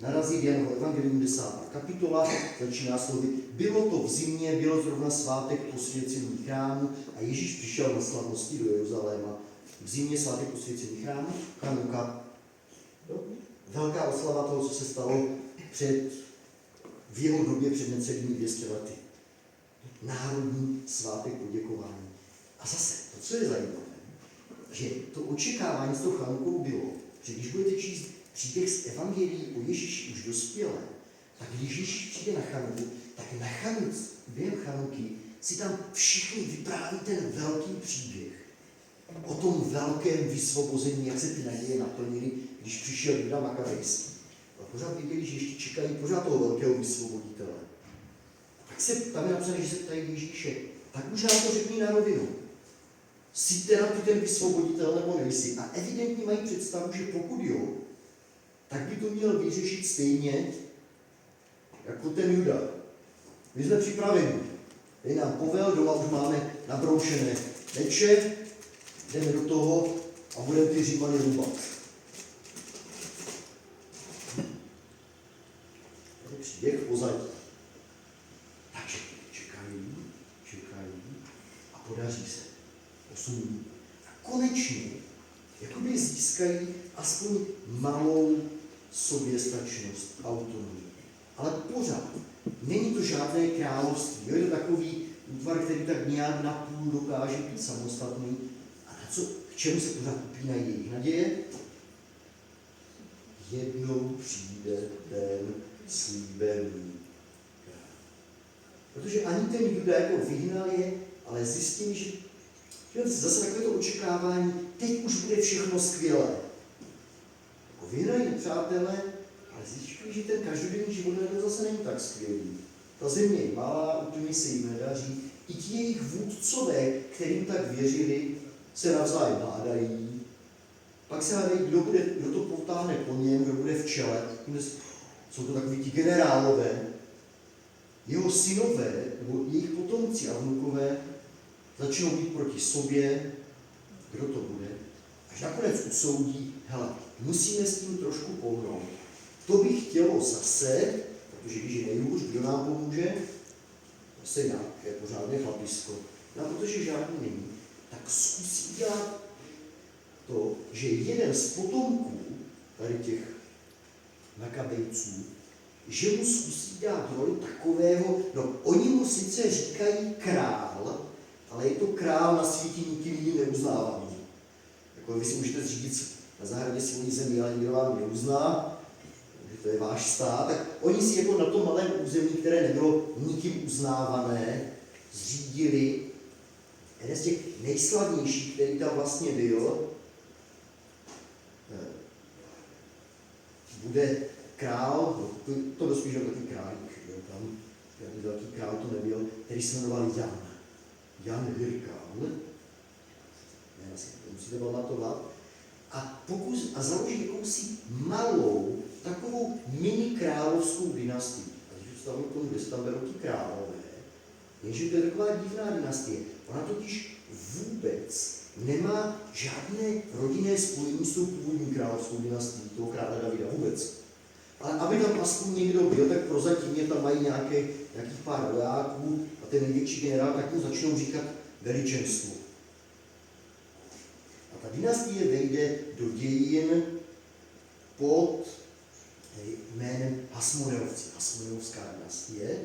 narazí v Janovo evangelium 10. kapitola, začíná slovy, bylo to v zimě, bylo zrovna svátek posvěcení chrámu a Ježíš přišel na slavnosti do Jeruzaléma. V zimě svátek posvěcení chrámu, Chanuka, velká oslava toho, co se stalo v jeho době před necelými 200 lety. Národní svátek poděkování. A zase, to, co je zajímavé, že to očekávání s tou Chanukou bylo, že když budete číst příběh z evangelií o Ježíši už dospělé, tak když Ježíš přijde na Chanuku, tak na Chanuc, během Chanuky si tam všichni vypráví ten velký příběh o tom velkém vysvobození, jak se ty naděje naplnily, když přišel Juda Makabejský. A pořád věděli, že ještě čekají pořád toho velkého vysvoboditele. A tak se tam je napsané, že se ptají Ježíše, tak už nám to řekni na rovinu. Jsi teda ty ten vysvoboditel nebo nejsi? A evidentně mají představu, že pokud jo, tak by to měl vyřešit stejně jako ten Juda. My jsme připraveni. Dej nám povel, doma už máme nabroušené meče, jdeme do toho a budeme ty Římany rubat. Tady příběh v pozadí. Takže čekají a podaří se. 8 dní. A konečně jakoby získají aspoň malou soběstačnost, autonomii. Ale pořád není to žádné království. Je to takový útvar, který tak nějak napůl dokáže být samostatný. A k čemu se pořád upínají jejich naděje? Jednou přijde ten slíbený král. Protože ani ten Juda jako vyhnal je, ale zjistili, že zase takové to očekávání, teď už bude všechno skvělé. Jako vyhrají nepřátelé, ale zjistili, že ten každodenní život zase není tak skvělý. Ta země je malá, úplně se jim nedaří. I ti jejich vůdcové, kterým tak věřili, se navzájem hádají. Pak se hádají, kdo to potáhne po něm, kdo bude v čele. Jsou to takoví ti generálové. Jeho synové, nebo jejich potomci a vnukové, začnou být proti sobě, kdo to bude, až nakonec usoudí, hele, musíme s tím trošku pohnout. To by chtělo zase, protože když je nejhůř, kdo nám pomůže? Zase nějaké pořádné chlapisko. No a protože žádný není, tak zkusí dělat to, že jeden z potomků tady těch Makabejců, že mu zkusí dát roli takového, no oni mu sice říkají král, ale je to král na světě nikým jiným neuznávaný. Jako vy si můžete zřídit na zahradě svojí zemi, ale nikdo vám neuzná, že to je váš stát, tak oni si jako na tom malém území, které nebylo nikým uznávané, zřídili jeden z těch nejslavnějších, který tam vlastně byl, bude král, to byl spíš takový králík, tam žádný velký král to nebyl, který se jmenoval Jan Hirkál, musíte pamatovat, a založí jakousi malou, takovou mini královskou dynastii. A když ustavil k tomu, kde se tam berou ti králové, jenže to je taková divná dynastie. Ona totiž vůbec nemá žádné rodinné spojení s tou původní královskou dynastií, toho krále Davida vůbec. Ale aby tam aspoň někdo byl, tak prozatím tam mají nějakých pár vojáků a ten největší generál, tak mu začnou říkat veličenstvo. A ta dynastie vejde do dějin pod jménem Hasmoneovci, Hasmoneovská dynastie.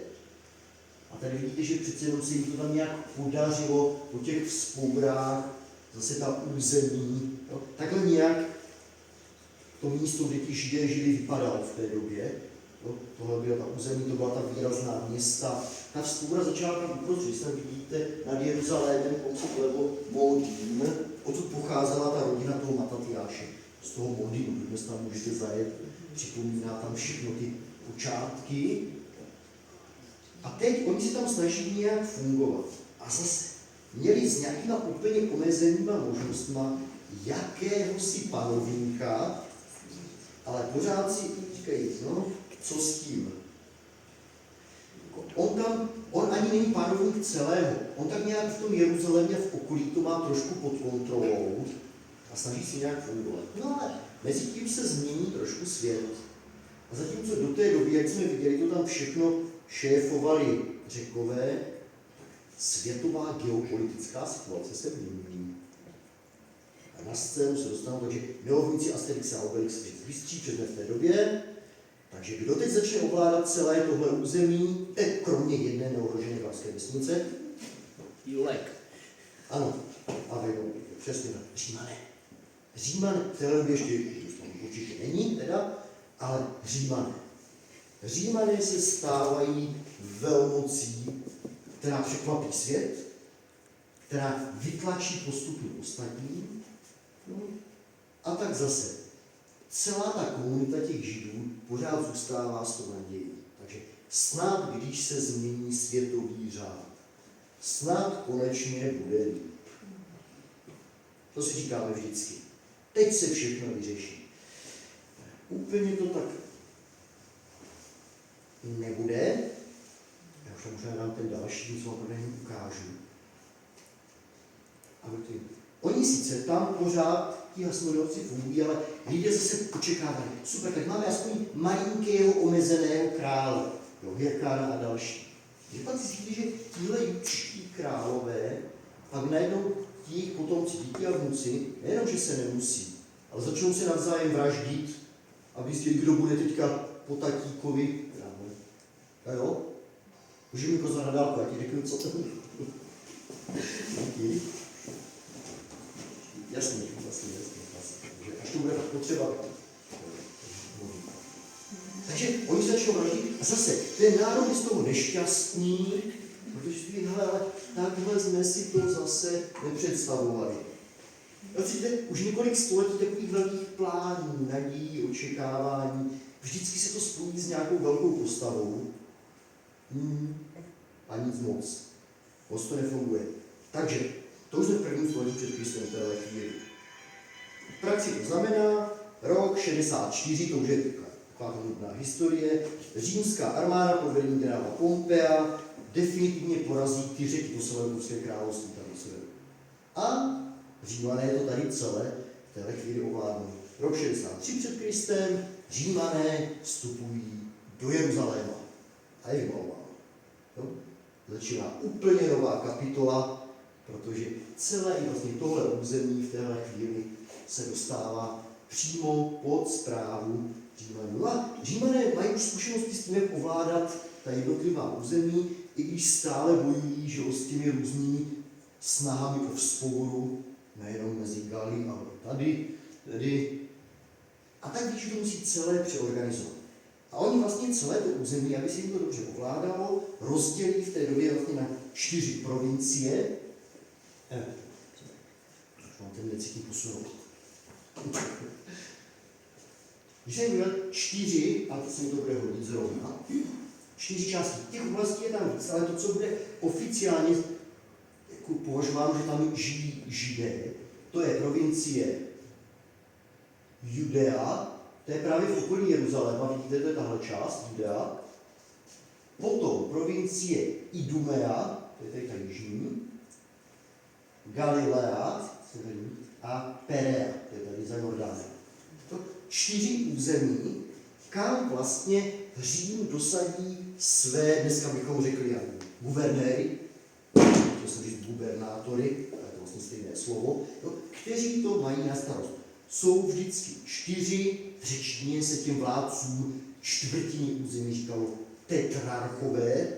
A tady vidíte, že přece jenom se jim to tam nějak podařilo po těch vzpourách, zase ta území, jo. Takhle nějak to místo, kde ti Židé žili, vypadalo v té době. Jo. Tohle byla ta území, to byla ta výrazná města. Ta vzpoura začala tam uprostřed, tam vidíte nad Jeruzalémem, kousek levo Modín, odtud pocházela ta rodina toho Matatiáše, z toho Modínu, dnes tam můžete zajet, připomíná tam všechno ty počátky. A teď oni si tam snaží nějak fungovat. A zase měli s nějakýma úplně omezenýma možnostma jakéhosi panovníka, ale pořád si říkají, no, co s tím? On ani není panovník celého. On tak nějak v tom Jeruzalémě v okolí to má trošku pod kontrolou a snaží se nějak fungovat. No ale mezi tím se změní trošku svět. A zatímco do té doby, jak jsme viděli, to tam všechno šéfovali Řekové, světová geopolitická situace se mění. A na scénu se dostanou, takže milovníci Asterix a Obelix vystří před v té době, takže kdo teď začne ovládat celé tohle území, kromě jedné neohrožené galské vesnice? Julek. Ano, a vejdo, přesně tak, Římané. Římané, v téhle době ještě určitě není teda, ale Římané. Římané se stávají velmocí, která překvapí svět, která vytlačí postupně ostatní, no, a tak zase celá ta komunita těch Židů pořád zůstává s tou nadějí. Takže snad, když se změní světový řád, snad konečně bude líp. To si říkáme vždycky. Teď se všechno vyřeší. Úplně to tak nebude. Já už možná dám ten další, co vám ukážu. Oni sice tam pořád ti Hasmoneovci fungují, ale lidé zase očekávali. Super, tak máme aspoň malinkého omezeného krále, jo, Hirkána a další. Že pak zjistili, že tihle judští králové pak najednou ti jejich potomci, děti a vnuci, nejenom, že se nemusí, ale začnou se navzájem vraždit, aby zjistili, kdo bude teďka po tatíkovi. A jo? Můžu mi kozvat na dálku, já ti řeknu, co to je. Jasně. Až to bude potřeba. Takže oni začnou vraždit a zase ten národ je z toho nešťastný, protože si hele, ale takhle jsme si to zase nepředstavovali. Cítíte, už několik století takových velkých plánů, nadějí, očekávání, vždycky se to spojí s nějakou velkou postavou. A nic moc. Moc to nefunguje. Takže to už jsme v prvním století před Kristem v téhle chvíli. V praxi to znamená rok 64, to už je taková nudná historie, římská armáda pod vedením generála Pompea definitivně porazí ty Řeky, to Seleukovské království tady severu. A Římané to tady celé v téhle chvíli ovládnou. Rok 63 před Kristem Římané vstupují do Jeruzaléma. A je vymalováno. Začíná úplně nová kapitola, protože celé vlastně tohle území v téhle chvíli se dostává přímo pod správu Římanů. A Římané mají už zkušenosti s tím, jak ovládat ta jednotlivá území, i když stále bojují, že s těmi různými snahami o vzpouru, nejenom mezi Gali, ale tady. A tak když to musí celé přeorganizovat. A oni vlastně celé to území, aby se jim to dobře ovládalo, rozdělí v té době vlastně na 4 provincie. Mám ten necítím posunout. Když jsem měl 4, a to se mi to bude hodit zrovna, 4 části. Těch oblastí je tam víc, ale to, co bude oficiálně jako považováno, že tam žijí Židé, to je provincie Judea, to je právě v okolí Jeruzaléma, vidíte, to je tahle část, Judea. Potom provincie Idumea, to je tady ta jižní, Galilea a Perea, to je tady za Jordánem. To 4 území, kam vlastně Řím dosadí své, dneska bychom řekli, guvernéry, chtěl jsem říct gubernátory, ale to vlastně stejné slovo, kteří to mají na starost. Jsou vždycky 4, v řečtině se těm vládcům čtvrtiny území říkalo tetrarchové.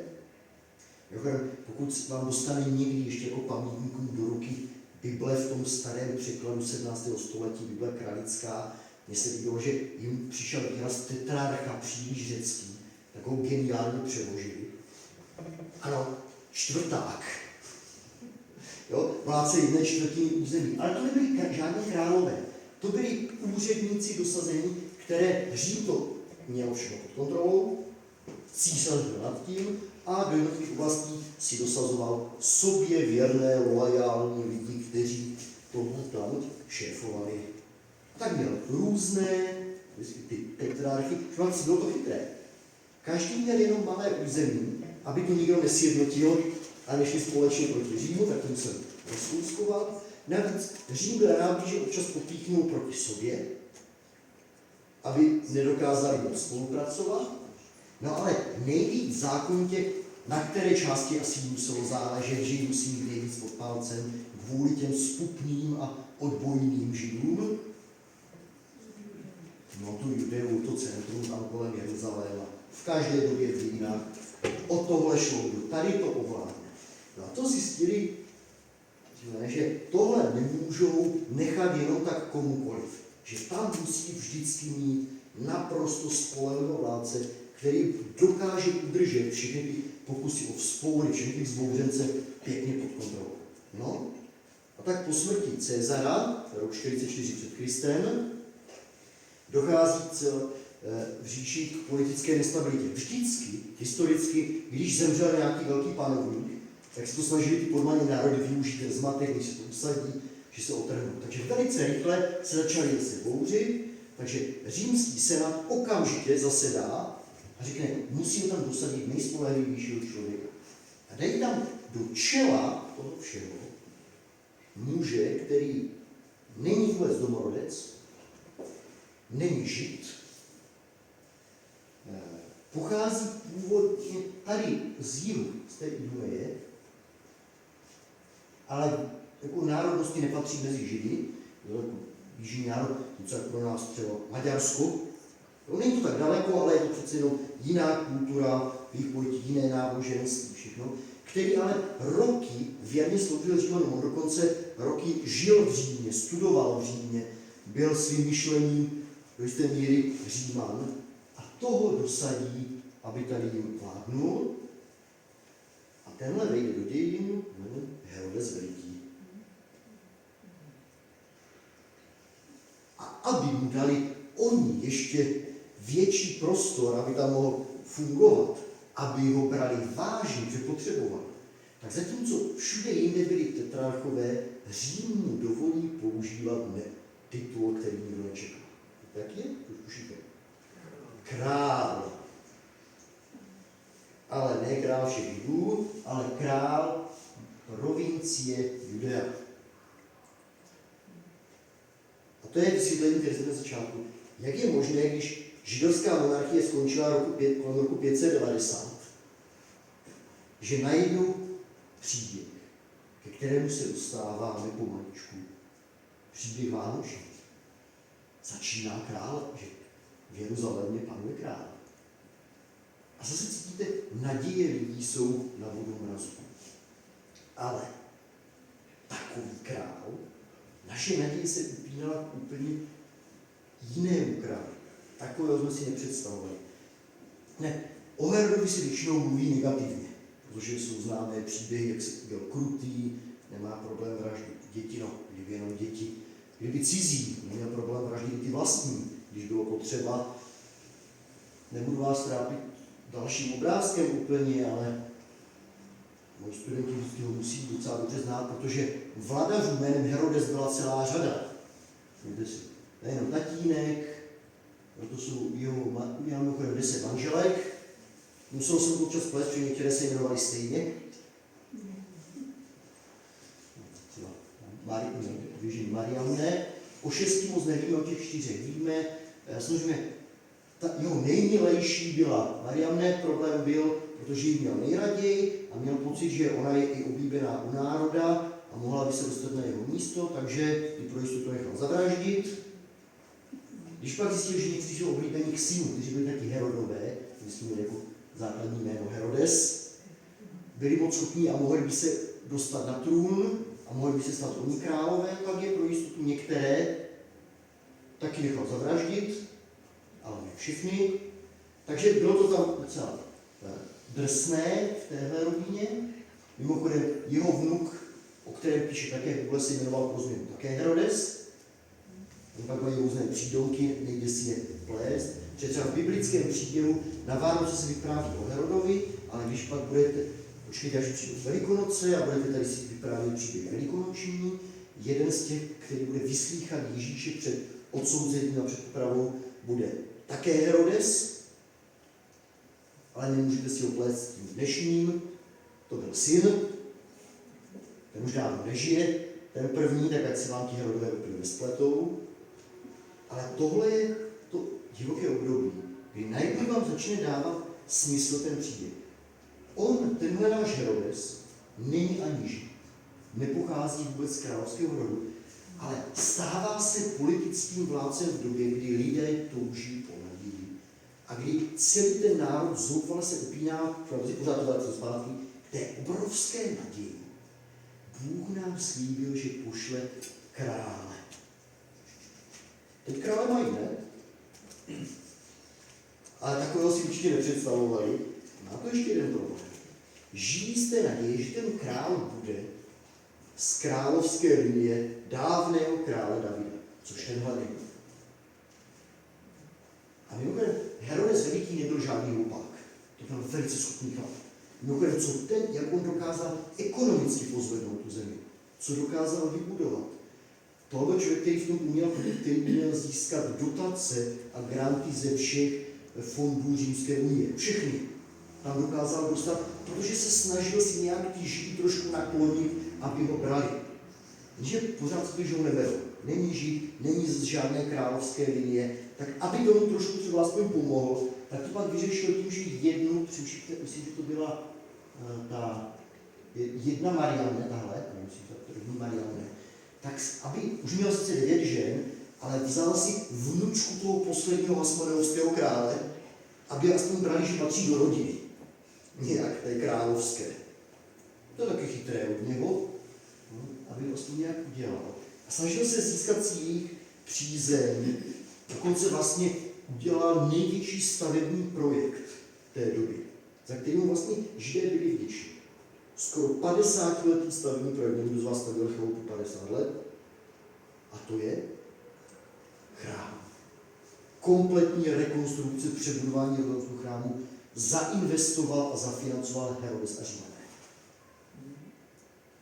Pokud vám dostane někdy ještě jako pamětníkům do ruky Bible v tom starém překladu 17. století, Bible kralická, mně se líbilo, že jim přišel výraz tetrarcha příliš řecký, tak ho geniálně přeložili. Ano, čtvrták. Jo, vládce 1/4 území. Ale to nebyli žádní králové. To byli úředníci dosazení, které Řím to měl všechno pod kontrolou, císař byl nad tím a do jednotlivých oblastí si dosazoval sobě věrné, loajální lidi, kteří tomu tam šéfovali. Tak měl různé ty tetrarchy, bylo to chytré. Každý měl jenom malé území, aby to nikdo nesjednotil a nešli společně proti Římu, tak tím jsem rozkouskoval. Navíc Řím byl rád, že občas popíchnul proti sobě, aby nedokázali moc spolupracovat. No ale nejvíc zákonitě, na které části asi muselo záležet, že musí mít nejvíc pod palcem kvůli těm skupným a odbojným Židům. No tu Judeu, to centrum tam kolem Jeruzaléma, v každé době v dějinách. O tohle šlo, kdo tady to ovládne. No a to zjistili, že tohle nemůžou nechat jenom tak komukoliv. Že tam musí vždycky mít naprosto spolehlivého vládce, který dokáže udržet všechny ty pokusy o vzpoury, všechny ty vzbouřence pěkně pod kontrolou. No, a tak po smrti Cezara, rok 44 před Kristem, dochází v říši k politické nestabilitě. Vždycky, historicky, když zemřel nějaký velký panovník, tak se to snažili ty podmaně národy využít ten zmatek, když se to usadí, že se otrhnou. Takže velice rychle se začali zase bouřit, takže římský senát okamžitě zasedá a řekne, musíme tam dosadit nejspolehlivějšího člověka. A dají tam do čela toho všeho muže, který není vůbec domorodec, není Žid, pochází původně tady z jihu, z té Idumeje, ale jako národnosti nepatří mezi Židy, jako jižní národ, něco jak pro nás třeba Maďarsko. Není to tak daleko, ale je to přece jenom jiná kultura, jejich politiky, jiné náboženství, všechno, který ale roky věrně sloužil Římanům. On dokonce roky žil v Římě, studoval v Římě, byl svým myšlením do jisté míry Říman a toho dosadí, aby tady jim vládnul. A tenhle vejde do dějin Herodes Veliký. A aby mu dali oni ještě větší prostor, aby tam mohl fungovat, aby ho brali vážně, že potřebovali, tak zatímco všude jinde byli tetrarchové, Řím mu dovolí používat titul, který nikdo nečeká. Tak je? Tušíte? Král. Ale ne král všech Židů, ale král provincie Judea. A to je vysvětlení, které jsme na začátku. Jak je možné, když židovská monarchie skončila kolem roku 590, že najednou příběh, ke kterému se dostáváme pomaličku, příběh Vánoční, začíná král, že v Jeruzalémě panuje král. A zase cítíte, naděje lidí jsou na vodu mrazu. Ale takový král, naše naděje se upínala k úplně jinému králi. Takového jsme si nepředstavovali. Ne, o Herodovi si většinou mluví negativně, protože jsou známé příběhy, jak se byl krutý, nemá problém vraždit děti, no, kdyby jenom děti. Kdyby cizí, neměl problém vraždit ty vlastní, když bylo potřeba. Nebudu vás trápit dalším obrázkem úplně, ale moji studenti vždycky ho musí docela dobře znát, protože vladařů jménem Herodes byla celá řada. Víte si, nejenom tatínek, to jsou jeho, já mimochodem 10 manželek, musel jsem to občas plést, protože některé se jmenovaly stejně. Věžení Mariamne. O 6 moc nevíme, o těch 4 víme. Samozřejmě jeho nejmilejší byla Mariamne, problém byl, protože ji měl nejraději a měl pocit, že ona je i oblíbená u národa a mohla by se dostat na jeho místo, takže ji pro jistotu nechal zavraždit. Když pak zjistil, že někteří jsou oblíbení k synů, kteří byli taky Herodové, kteří měli jako základní jméno Herodes, byli moc schopní a mohli by se dostat na trůn a mohli by se stát oni králové, tak je pro jistotu některé taky nechal zavraždit, ale ne všechny. Takže bylo to tam docela drsné v téhle rovině. Mimochodem, jeho vnuk, o kterém píše také Google, se jmenoval pro změnu také Herodes. On pak mají různé přídomky, nejde si je plést. Třeba v biblickém příběhu na Vánoce se vypráví o Herodovi, ale když pak budete, počkejte, až přijdou Velikonoce a budete tady si vyprávět příběh velikonoční, jeden z těch, který bude vyslýchat Ježíše před odsouzením a před popravou, bude také Herodes, ale nemůžete si ho plést s tím dnešním, to byl syn, ten už dávno nežije, ten první, tak ať se vám ti Herodové úplně nespletou. Ale tohle je to divoké období, kdy najednou vám začne dávat smysl ten příběh. On, tenhle náš Herodes, není ani žid, nepochází vůbec z královského rodu, ale stává se politickým vládcem v době, kdy lidé touží po naději. A kdy celý ten národ zoufale se upíná, pořád to vracím zpátky, k té obrovské naději. Bůh nám slíbil, že pošle krále. Teď krále mají, ne? Ale takového si určitě nepředstavovali. Má to ještě jeden problém. Žijí z té naděje, že ten král bude z královské linie dávného krále Davida, což tenhle není. A mimochodem, Herodes Veliký nebyl žádný hlupák. To byl velice schopný chlap. Mimochodem, co ten, jak on dokázal ekonomicky pozvednout tu zemi, co dokázal vybudovat. To byl člověk, který v tom uměl, který měl získat dotace a granty ze všech fondů Římské unie. Všechny tam dokázal dostat, protože se snažil si nějak ty Židy trošku naklonit, aby ho brali. Jenže pořád si to, že ho neberou. Není Žid, není z žádné královské linie, tak aby tomu trošku třeba aspoň pomohl, tak to pak vyřešil tím, že jednu, myslím, že to byla ta jedna Marianne, tahle, myslím, že to první Marianne, tak aby už měl sice 9 žen, ale vzal si vnučku toho posledního Hasmoneovského krále, aby aspoň brali, že patří do rodiny. Nějak té královské. To je taky chytré od něho, aby to aspoň nějak udělal. A snažil se získat si jejich přízeň, dokonce vlastně udělal největší stavební projekt té doby, za kterým vlastně Židé byli vděční. Skoro 50letý stavební projekt, někdo z vás stavil chalupu 50 let, a to je chrám. Kompletní rekonstrukce, přebudování toho chrámu zainvestoval a zafinancoval Herodes a Římané,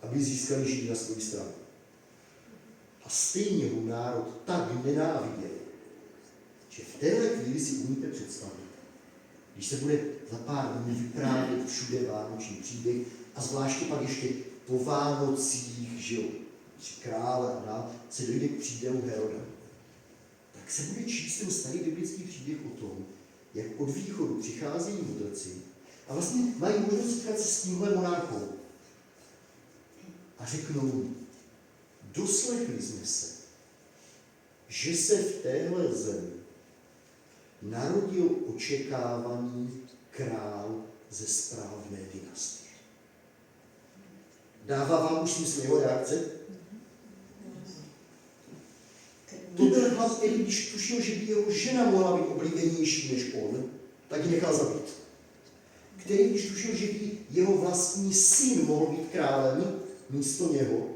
aby získali Židy na svou stranu. A stejně mu národ tak nenáviděl, že v téhle chvíli si umíte představit, když se bude za pár dní vyprávět všude vánoční příběh a zvláště pak ještě po Vánocích, že jo, krále a dál, se dojde k příběhu Heroda. Tak se bude číst ten starý biblický příběh o tom, jak od východu přicházejí mudrci a vlastně mají možnost setkat se s tímhle monarchou. A řeknou mu, doslechli jsme se, že se v téhle zemi narodil očekávaný král ze správné dynastie. Dává vám už smysl jeho reakce? To byl chlap, který když tušil, že by jeho žena mohla být oblíbenější než on, tak ji nechal zabít. Který když tušil, že by jeho vlastní syn mohl být králem místo něho,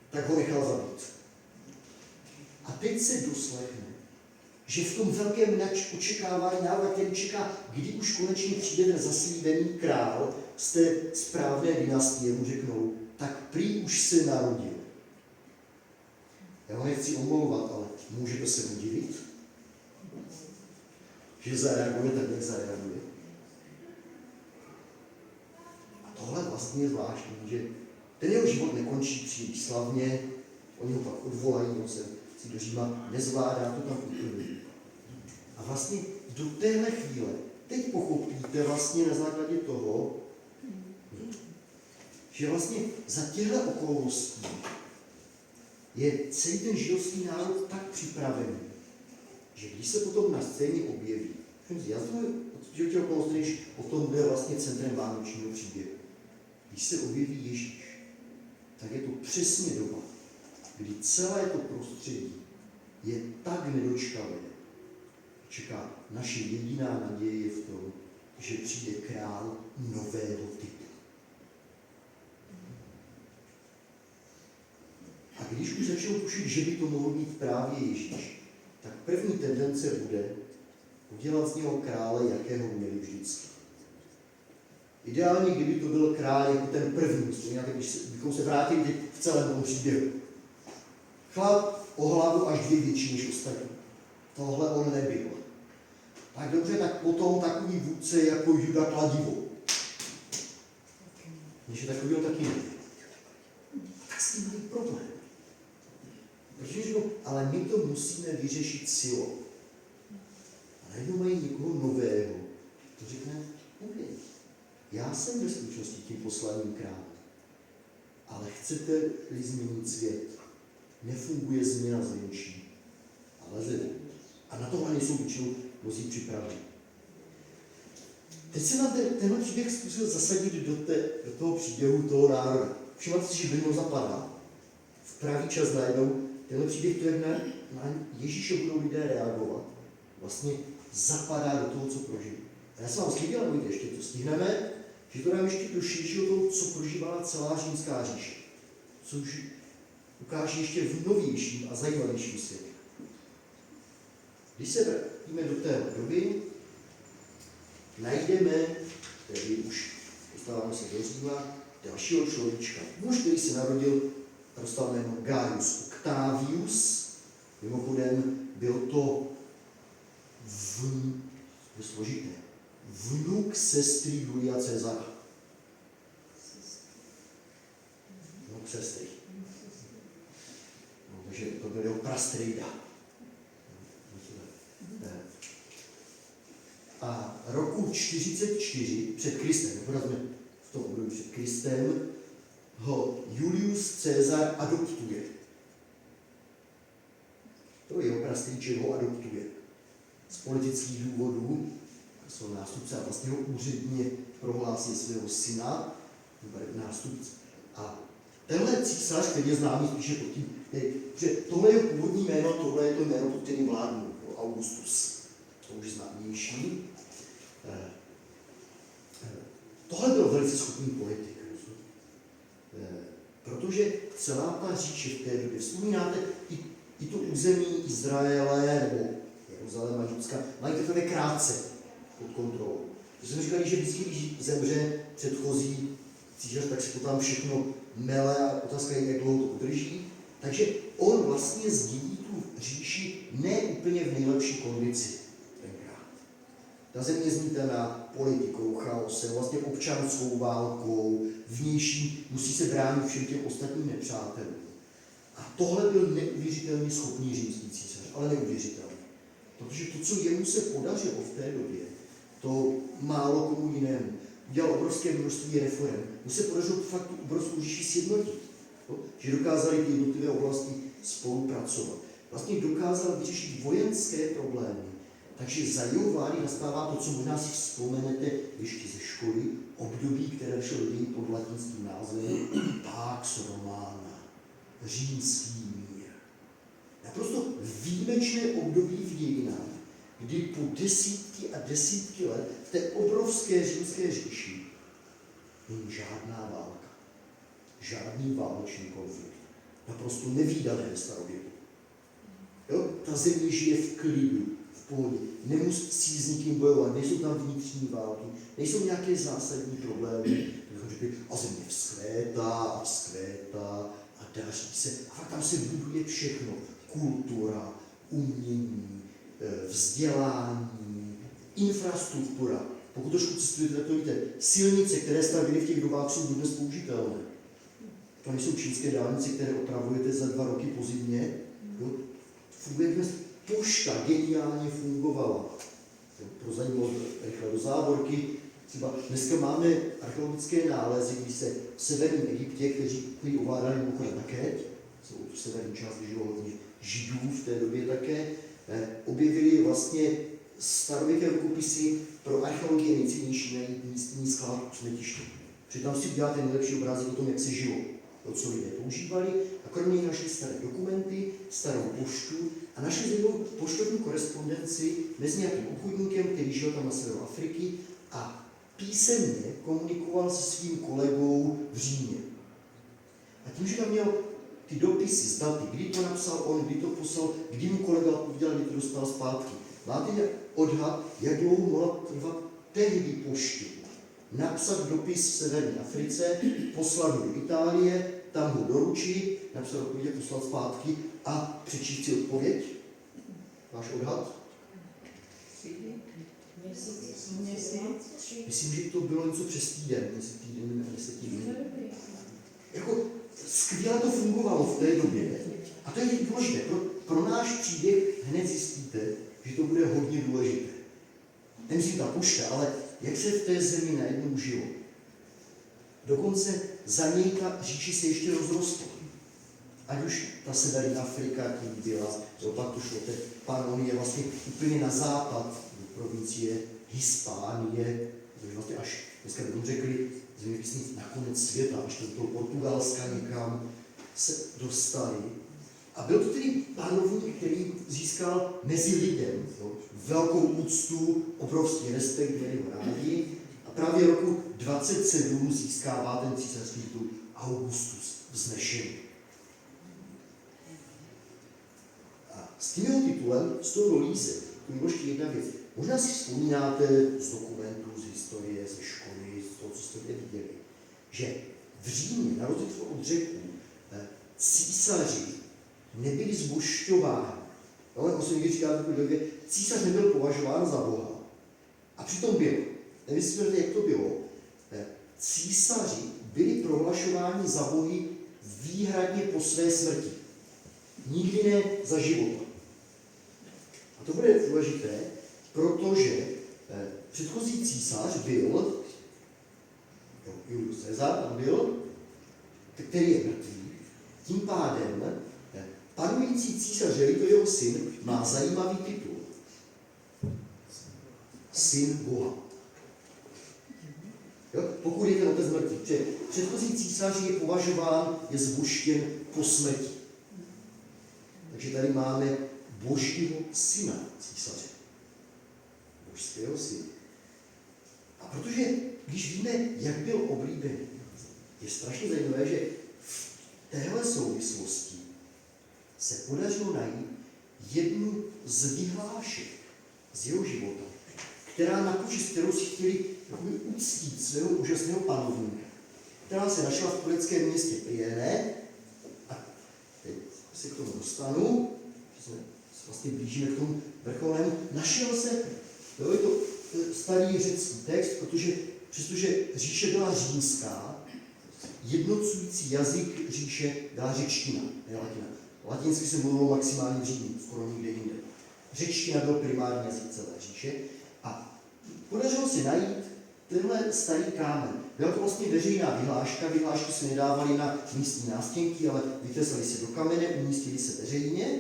tak ho nechal zabít. A teď se doslechne, že v tom velkém očekávání národa, který čeká, kdy už konečně přijde ten zaslíbený král z té správné dynastie, mu řeknou, tak prý už se narodil. Já ho nechci omlouvat, ale můžete se udivit, že zareaguje tak, jak zareaguje. A tohle vlastně je zvláštní, že ten jeho život nekončí příliš slavně, oni ho pak odvolají, on se si do Říma nezvládá, to tam úplně. A vlastně do téhle chvíle, teď pochopíte vlastně na základě toho, že vlastně za těchto okolností je celý ten židovský národ tak připravený, že když se potom na scéně objeví, já to okolností, než o tom bude vlastně centrem vánočního příběhu. Když se objeví Ježíš, tak je to přesně doba, kdy celé to prostředí je tak nedočkavé. Čeká naše jediná naděje je v tom, že přijde král nového typu. A když už začnou tušit, že by to mohl být právě Ježíš, tak první tendence bude udělat z něho krále, jakého měli vždycky. Ideálně, kdyby to byl král jako ten první, bychom se vrátili v celém tom příběhu. Chlap o hlavu až 2 větší než ostatní. Tohle on nebyl. tak dobře, tak potom takový vůdce jako Juda Kladivo. Když je takovýho taky ne. Tak s tím mají problém. Protože řeknou, ale my to musíme vyřešit silou. A najednou mají někoho nového, to řekne, OK, já jsem ve skutečnosti tím posledním králem, ale chcete-li změnit svět, nefunguje změna zvenčí, ale zvenčí. A na tohle nejsou většinou mnozí připraveni. Teď se nám tenhle příběh zkusil zasadit do toho příběhu toho národa. Všimněte si, že Brno zapadá. V pravý čas najednou tenhle příběh, to jak na Ježíše budou lidé reagovat, vlastně zapadá do toho, co prožili. A já jsem vám slíbil, ale ještě to stihneme, že to dám ještě do širšího toho, co prožívala celá římská říše. Což ukáže ještě v novějším a zajímavějším světě. Když se vrátíme do té doby, najdeme, tedy už dostáváme se do Říma, dalšího človíčka. Muž, který se narodil, dostal jméno Gaius Octavius. Mimochodem byl to složité. Vnuk sestry Julia Cezara. Vnuk sestry. No, takže to byl jeho prastrejda. A roku 44 před Kristem, jsme v tom období před Kristem, ho Julius Caesar adoptuje. To jeho prastrýček ho adoptuje. Z politických důvodů, svého nástupce a vlastně ho úředně prohlásí svého syna, nástupce. A tenhle císař, který je známý spíše pod tím, že tohle je původní jméno, tohle je to jméno, pod kterým vládnu, Augustus. To už je známější. Tohle byl velice schopný politik. Protože celá ta říše v té době, vzpomínáte, i to území Izraele nebo Jeruzaléma, Judska, mají takové krátce pod kontrolou. To jsme říkali, že vždycky, když zemře předchozí císař, tak se to tam všechno mele a otázka je, jak dlouho to udrží. Takže on vlastně sdílí tu říši ne úplně v nejlepší kondici tenkrát. Ta země je zmítaná politikou, chaosem, vlastně občanskou válkou, vnější, musí se bránit všem těm ostatním nepřátelům. A tohle byl neuvěřitelně schopný římský císař, ale neuvěřitelný. Protože to, co jemu se podařilo v té době, to málo komu jinému. Udělal obrovské množství reform. Mu se podařilo fakt tu obrovskou říši sjednotit. Že dokázali ty jednotlivé oblasti spolupracovat. Vlastně dokázal vyřešit vojenské problémy. Takže za jeho vlády nastává to, co možná si vzpomenete ještě ze školy, období, které šlo do něj pod latinským názvem Pax Romana, římský mír. Naprosto výjimečné období v dějinách, kdy po desítky a desítky let v té obrovské římské říši není žádná válka, žádný válečný konflikt. Naprosto nevídané ve starověku. Jo? Ta země žije v klidu, v pohodě. Nemusí s nikým bojovat, nejsou tam vnitřní války, nejsou nějaké zásadní problémy. A země vzkvétá a daří se. A fakt tam se buduje všechno. Kultura, umění, vzdělání, infrastruktura. Pokud trošku cestujete, tak to víte. Silnice, které stavěly v těch dobách, jsou dnes použitelné. To nejsou čínské dálnice, které opravujete za 2 roky po zimě. Funguje dnes. Pošta geniálně fungovala. Pro zajímavost rychle do závorky. Třeba dneska máme archeologické nálezy, kdy se v severním Egyptě, kteří ovládali mimochodem také, v severní části žilo hodně Židů v té době také, objevili vlastně starověké rukopisy pro archeologii nejcennější najít místní skládku smetiště. Protože tam si uděláte nejlepší obrázek o tom, jak se žilo, to, co lidé používali, a kromě nich našli staré dokumenty, starou poštu a našli zajímavou poštovní korespondenci mezi nějakým obchodníkem, který žil tam na severu Afriky a písemně komunikoval se svým kolegou v Římě. A tím, že tam měl ty dopisy z daty, kdy to napsal on, kdy to poslal, kdy mu kolega odpověděl, kdy to dostal zpátky. Máte odhad, jak dlouho mohla trvat tehdy poště napsat dopis v severní Africe, poslat do Itálie, tam ho doručit, napsat odpověď, poslat zpátky a přečíst si odpověď? Váš odhad? Měsíc. Myslím, že to bylo něco přes týden, mezi týden a 10 dní. Jako skvěle to fungovalo v té době. A to je důležité. Pro náš příběh hned zjistíte, že to bude hodně důležité. Nemyslím ta pošta, ale jak se v té zemi najednou žilo. Dokonce za něj ta říši se ještě rozrostla. Ať už ta severní Afrika tím byla, jo, pak to šlo, Panonie vlastně úplně na západ, do provincie Hispánie, takže vlastně až, dneska bychom řekli, zeměpisný na konec světa, až do toho Portugalska někam se dostali. A byl to tedy panovník, který získal mezi lidem velkou úctu, obrovský respekt, měli ho rádi. A právě roku 27 získává ten císařský titul Augustus vznešený. A s tím jeho titulem, s tou rolí se, to je ještě jedna věc. Možná si vzpomínáte z dokumentů, z historie, ze školy, z toho, co jste kde viděli, že v Římě, na rozdíl od Řeků, císaři nebyli zbožťováni. Ale jako se někdy říká, že císař nebyl považován za Boha. A přitom byl. Nevysvětlete, jak to bylo. Císaři byli prohlašováni za bohy výhradně po své smrti. Nikdy ne za života. A to bude důležité, protože předchozí císař byl, Julius Caesar tam byl, který je mrtvý. Tím pádem panující císař, to jeho syn, má zajímavý titul. Syn Boha. Jo? Pokud je ten otec mrtvý. Předchozí císař je považován, je zbuštěn po smrti. Takže tady máme božího syna císaře. Božského syna. A protože, když víme, jak byl oblíbený, je strašně zajímavé, že v téhle souvislosti se podařilo najít jednu z vyhlášek z jeho života, která na počest, kterou si chtěli uctít svého úžasného panovníka, která se našla v tureckém městě Priene. A teď se k tomu dostanu, že se vlastně blížíme k tomu vrcholnému. Našel se, je to starý řecký text, protože přestože říše byla římská, jednocující jazyk říše byla řečtina, ne latina. Latinsky se mluvilo maximálně v Římě, skoro nikde jinde. Řečtina byl primární jazyk celé říše a podařilo se najít tenhle starý kámen. Byla to vlastně veřejná vyhláška, vyhlášky se nedávaly na místní nástěnky, ale vytesaly se do kamene, umístily se veřejně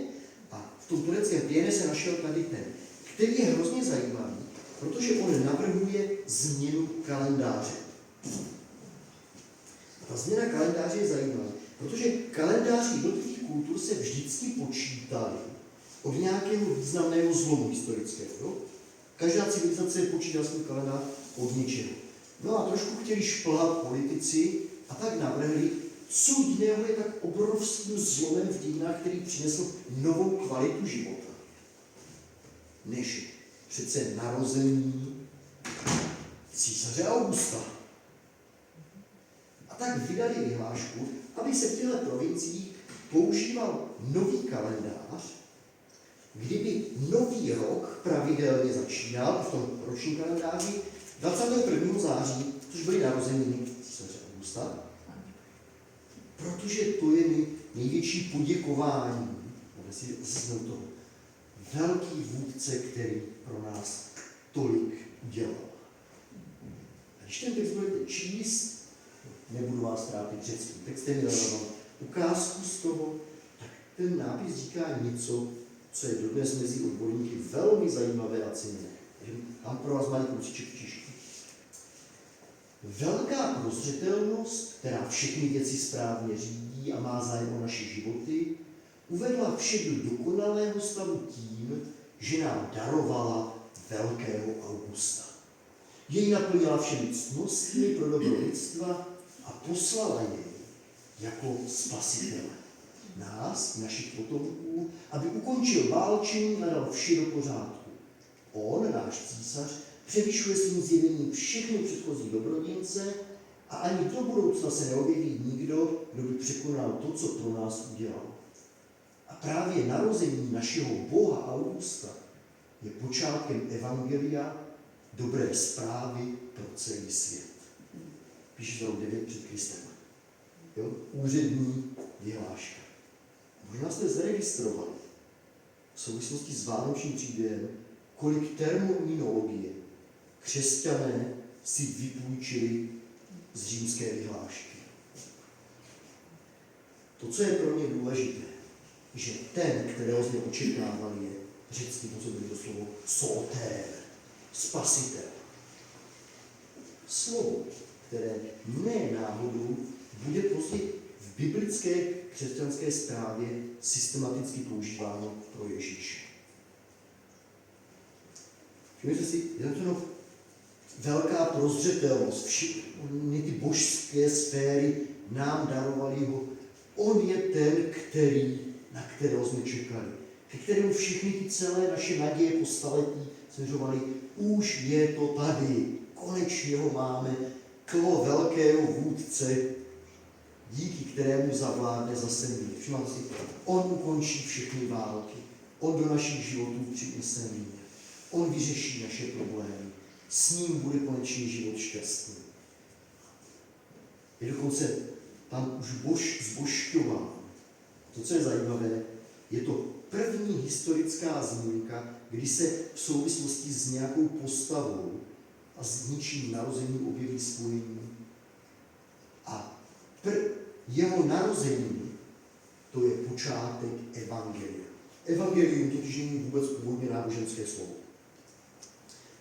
a v tom tureckém Priene se našel tady ten, který je hrozně zajímavý, protože on navrhuje změnu kalendáře. Ta změna kalendáře je zajímavá, protože kalendáři jednotlivých kultur se vždycky počítaly od nějakého významného zlomu historického. Jo? Každá civilizace počítala svůj kalendář od něčeho. No a trošku chtěli šplhat politici a tak navrhli, co jiného je tak obrovským zlomem v dějinách, který přinesl novou kvalitu života, než přece narození císaře Augusta. A tak vydali vyhlášku, aby se v těchto provinciích používal nový kalendář, kdyby nový rok pravidelně začínal v tom ročním kalendáři 21. září, což byly narozeniny císaře Augusta, protože to je největší poděkování, jsme toho, velký vůdce, který pro nás tolik udělal. A když ten text budete číst, nebudu vás trápit řeckým textem, ale mám ukázku z toho, tak ten nápis říká něco, co je dodnes mezi odborníky velmi zajímavé a cenné. Mám pro vás malý kousiček číši. Velká prozřetelnost, která všechny věci správně řídí a má zájem o naše životy, uvedla vše do dokonalého stavu tím, že nám darovala velkého Augusta. Jej naplnila všemi ctnostmi pro dobro lidstva a poslala jej jako spasitele. Nás, našich potomků, aby ukončil válčení a dal vše do pořádku. On, náš císař, převyšuje svým zjevením všechny předchozí dobrodějce a ani do budoucna se neobjeví nikdo, kdo by překonal to, co pro nás udělal. A právě narození našeho Boha Augusta je počátkem evangelia, dobré zprávy pro celý svět. Píše to 9 před Kristem. Jo? Úřední vyhláška. Možná jste zaregistrovali v souvislosti s vánočním příběhem, kolik terminologie křesťané si vypůjčili z římské vyhlášky. To, co je pro mě důležité, že ten, kterého jsme očekávali, je řecky to, co bylo slovo soter, spasitel. Slovo, které ne náhodou bude později v biblické křesťanské správě systematicky používáno pro Ježíše. Všimněte si, je to velká prozřetelnost. Všechny ty božské sféry nám darovaly ho. On je ten, na kterého jsme čekali. Ke kterému všechny ty celé naše naděje po staletí směřovaly. Už je to tady. Konečně ho máme. Toho velkého vůdce, díky kterému zavládne zase mír. Všimněte si, on ukončí všechny války. On do našich životů přinese mír. On vyřeší naše problémy. S ním bude konečně život šťastný. Je dokonce tam už Bož zbožťován. To, co je zajímavé, je to první historická zmínka, kdy se v souvislosti s nějakou postavou a s ničím narozením objeví spojení. A jeho narození, to je počátek evangelia. Evangelium totiž není vůbec původně náboženské slovo.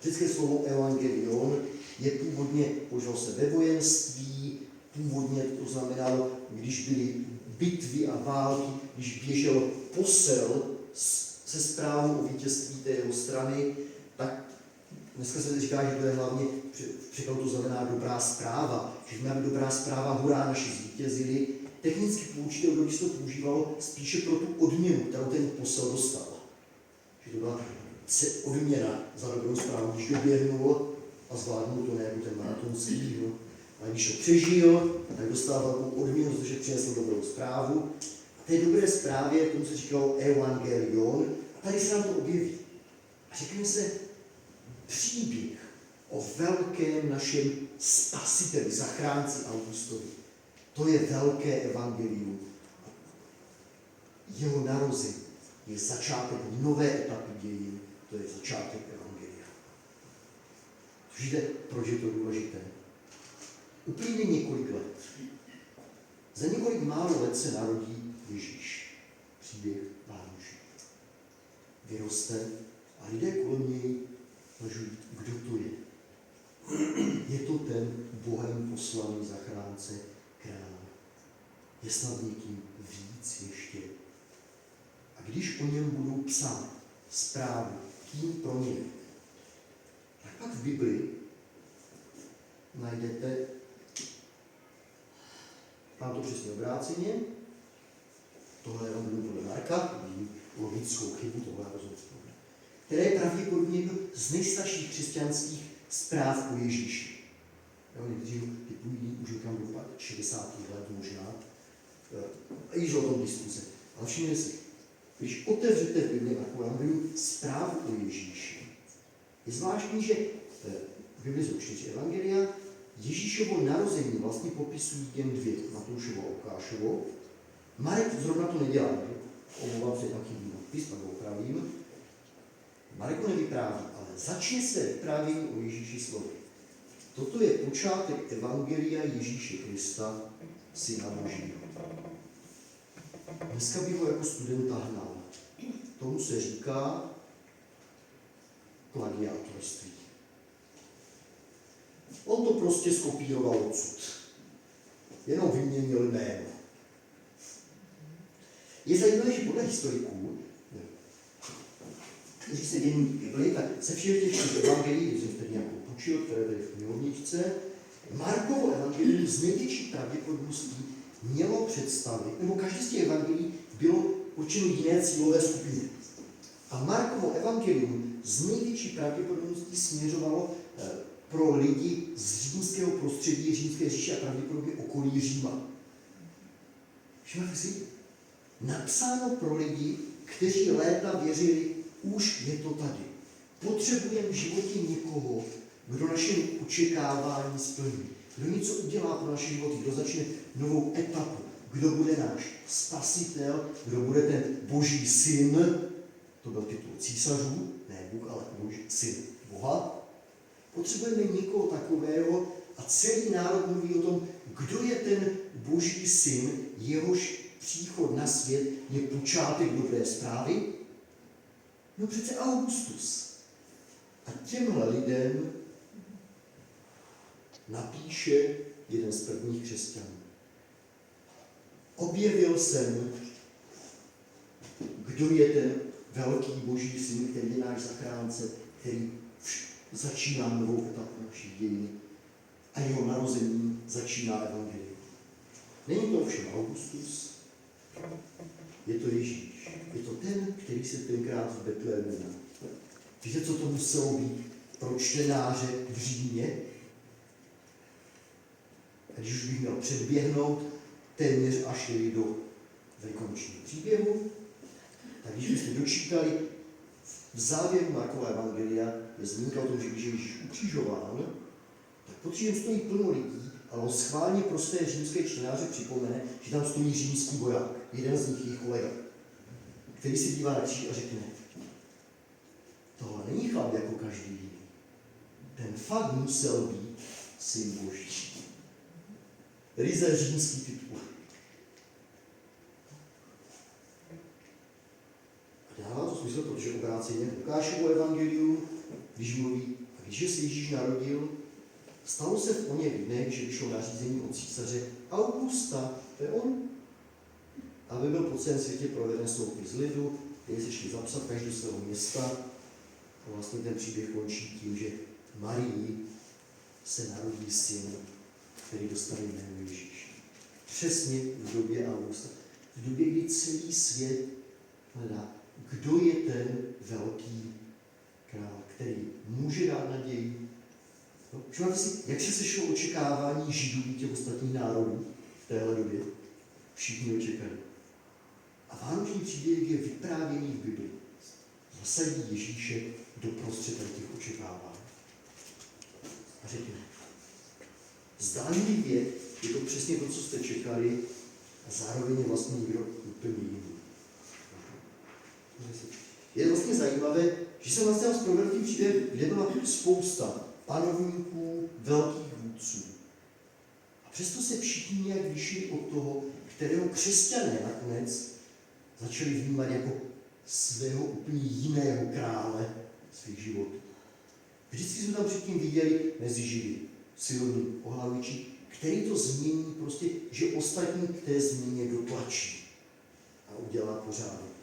Řecké slovo evangelion je původně používalo se ve vojenství, původně to znamenalo, když byly bitvy a války, když běžel posel se zprávou o vítězství té jeho strany, tak dneska se říká, že to je hlavně, v překladu to znamená dobrá zpráva, že máme dobrá zpráva, hurá, naši zvítězili. Technicky poučité období se to používalo spíše pro tu odměnu, kterou ten posel dostal. Že to byla odměna za dobrou zprávu, když doběhnul a zvládnul to jako ten maratonský. No. A když to přežil, tak dostal velkou odměnu, protože přinesl dobrou zprávu. A té dobré zprávě, tomu se říkalo evangelion, a tady se nám to objeví. A řekne se příběh o velkém našem spasiteli, zachránci Augustovi. To je velké evangelium. Jeho narození je začátek nové etapy dějin, to je začátek evangelia. Víte, proč je to důležité? Uplyne několik let. Za několik málo let se narodí Ježíš. Příběh vánoční. Vyroste a lidé kolem něj uvažují, kdo to je. Je to ten Bohem poslaný zachránce, král. Je snad někým víc ještě. A když o něm budou psát zprávy, kým pro ně, tak pak v Biblii najdete, mám to přesně obráceně, tohle je evangelium podle Marka, logickou chybu, tohle rozhodně, které je pravděpodobně jedno z nejstarších křesťanských zpráv o Ježíši. Někteří typují už někam do 60. let možná, a již o tom diskuse. Ale všimněte si, když otevřete v Bibli evangelium zprávu o Ježíši, je zvláštní, že v Bibli jsou 4 evangelia, Ježíšovo narození vlastně popisují jen 2, Matoušovo a Lukášovo. Marek zrovna to nedělá, omlouvám se, taky nadpis, pak ho opravím. Marek ho nevypráví, ale začne se vyprávění o Ježíši slovy. Toto je počátek evangelia Ježíše Krista, Syna Božího. Dneska bych ho jako studenta hnal. Tomu se říká plagiátorství. On to prostě skopíroval odsud. Jenom vyměnil jméno. Je zajímavé, že podle historiků, kteří se věnují Bibli, tak se všech těch 4 evangelií, když jsem tady nějakou půjčil, které byly v knihovničce, Markovo evangelium z největší pravděpodobností mělo představit, nebo každý z těch evangelií bylo určeno jiné cílové skupině. A Markovo evangelium z největší pravděpodobností směřovalo pro lidi z římského prostředí, římské říše a pravděpodobně okolí Říma. Všimněte si, napsáno pro lidi, kteří léta věřili, už je to tady. Potřebujeme v životě někoho, kdo naše očekávání splní, kdo něco udělá pro naše životy, kdo začne novou etapu, kdo bude náš spasitel, kdo bude ten boží syn, to byl titul císařů, ne Bůh, ale boží syn Boha. Potřebujeme někoho takového a celý národ mluví o tom, kdo je ten boží syn, jehož příchod na svět je počátek dobré zprávy. No přece Augustus. A těmhle lidem napíše jeden z prvních křesťanů. Objevil jsem, kdo je ten velký boží syn, který je náš zachránce, který začíná novou etapu naší dějiny a jeho narození začíná evangelium. Není to ovšem Augustus, je to Ježíš. Je to ten, který se tenkrát v Betlému narodil. Víte, co to muselo být pro čtenáře v Římě? A když už bych měl předběhnout téměř až do velikonočního příběhu, tak když byste dočítali v závěru Markova evangelia je zmínka o tom, že když je Ježíš ukřižován, tak pod křížem stojí plno lidí, ale on schválně prosté římské čtenáře připomene, že tam stojí římský voják, jeden z nich jejich kolega, který si dívá na kříž a řekne, tohle není chlap jako každý jiný. Ten fakt musel být syn Boží. Ryze římský titul. A dává to smysl, protože obráceně Lukášovo evangelium, když mluví, a když se Ježíš narodil, stalo se v oněch dnech, že vyšlo nařízení od císaře Augusta, to je on, aby byl po celém světě proveden soupis lidu, který se šli zapsat každý do svého města. A vlastně ten příběh končí tím, že Marii se narodí syn, který dostane jméno Ježíš. Přesně v době Augusta. V době, kdy celý svět hledá, kdo je ten velký král, který může dát naději. No, všimněte si, jak se sešlo očekávání Židů i těch ostatních národů v téhle době. Všichni očekali. A vánoční příběh je vyprávěný v Bibli. Zasadí Ježíše do prostřed těch očekávání. A řekne, zdánlivě je to přesně to, co jste čekali, a zároveň je vlastně někdo úplně jiný. Je vlastně zajímavé, že jsem vlastně zpravodatel příběh, kde byla spousta panovníků, velkých vůdců. A přesto se všichni nějak lišili od toho, kterého křesťané nakonec začali vnímat jako svého úplně jiného krále svých životů. Vždycky jsme tam předtím viděli mezi Židy silný ohlavičí, který to změní prostě, že ostatní k té změně dotlačí a udělá pořádek.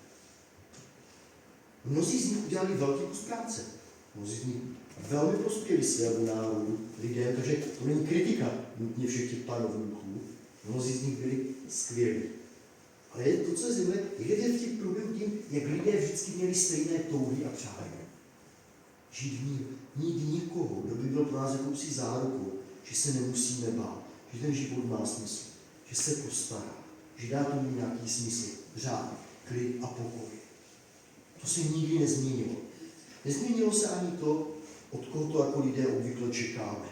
Mnozí z nich udělali velký kus práce. Mnozí z nich velmi prospěli svému národu, lidem, takže to není kritika nutně všech těch panovníků. Mnozí z nich byli skvělí. Ale to, co je zajímavé, je v těch průběhu tím, jak lidé vždycky měli stejné touhy a přání. Žít v ní, mít někoho, kdo by byl pro nás jakousi zárukou, že se nemusíme bát, že ten život má smysl, že se postará, že dá tomu nějaký smysl, řád, klid a pokoj. To se nikdy nezměnilo. Nezměnilo se ani to, od koho to jako lidé obvykle čekáme.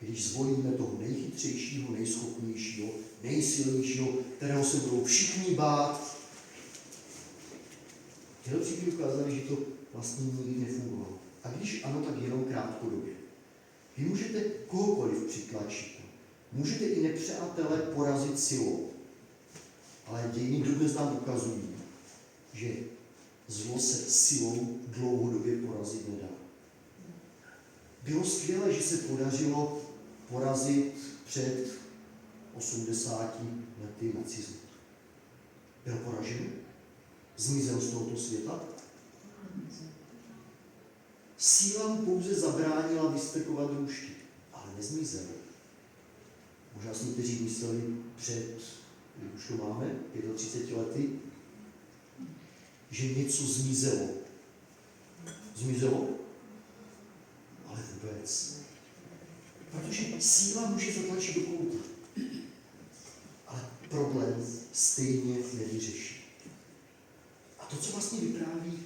Když zvolíme toho nejchytřejšího, nejschopnějšího, nejsilnějšího, kterého se budou všichni bát. Tyhle příběhy ukázaly, že to vlastně nikdy nefungovalo. A když ano, tak jenom krátkodobě. Vy můžete kohokoliv přitlačit. Můžete i nepřátele porazit silou. Ale dějiny dodnes nám ukazují, že zlo se silou dlouhodobě porazit nedá. Bylo skvělé, že se podařilo porazit před 80 lety nacismu. Byl poražen? Zmizel z tohoto světa? Síla mu pouze zabránila vystrkovat růžky, ale nezmizel. Možná si někteří mysleli před, už to máme, 35 lety, že něco zmizelo. Zmizelo? Ale vůbec. Protože síla může zatlačit do kouta. Ale problém stejně nevyřeší. A to, co vlastně vypráví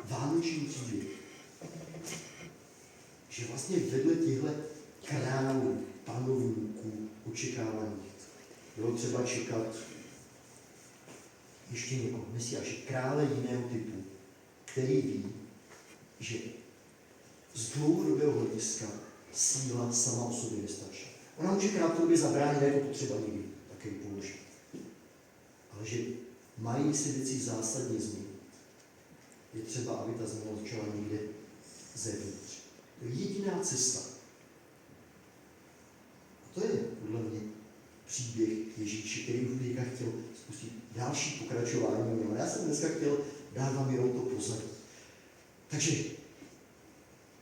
vánoční příběh, vlastně vedle těchto králů, panovníků očekávaných bylo třeba čekat ještě někoho, Mesiáše, krále jiného typu, který ví, že z dlouhodobého hlediska síla sama o sobě nestačí. Ona může krátkodobě zabránit, jako potřeba někdy také položit. Ale že mají se věci zásadně změnit. Je třeba, aby ta změna začala někde zevnitř. To je jediná cesta. A to je podle mě příběh Ježíše, který už teďka chtěl spustit další pokračování. Ale já jsem dneska chtěl dát vám jenom to pozadí. Takže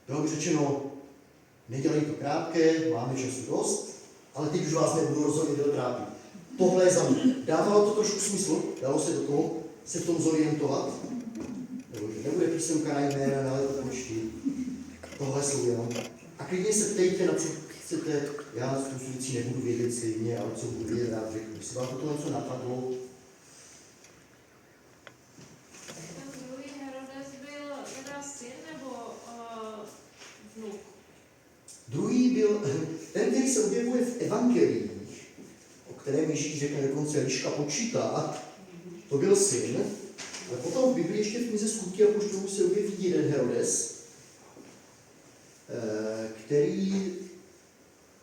bylo by řečeno, nedělej to krátké, máme času dost, ale teď už vás nebudu rozhodně trápit. Tohle je za mě. Dávalo to trošku smysl, dalo se do toho se v tom zorientovat. Nebude písemka na jména, ale to počty. Tohle jsou jenom. A klidně se ptejte, na co chcete. Já spoustu věcí nebudu vědět stejně, ale co budu vědět, rád řeknu. Jestli vám to něco napadlo. Ten druhý Herodes byl teda syn nebo vnuk? Druhý byl ten, který se objevuje v evangelích, o kterém Ježíš řekne dokonce liška počítá, to byl syn, ale potom v Biblii ještě v knize Skutky apoštolů se objeví jeden Herodes, který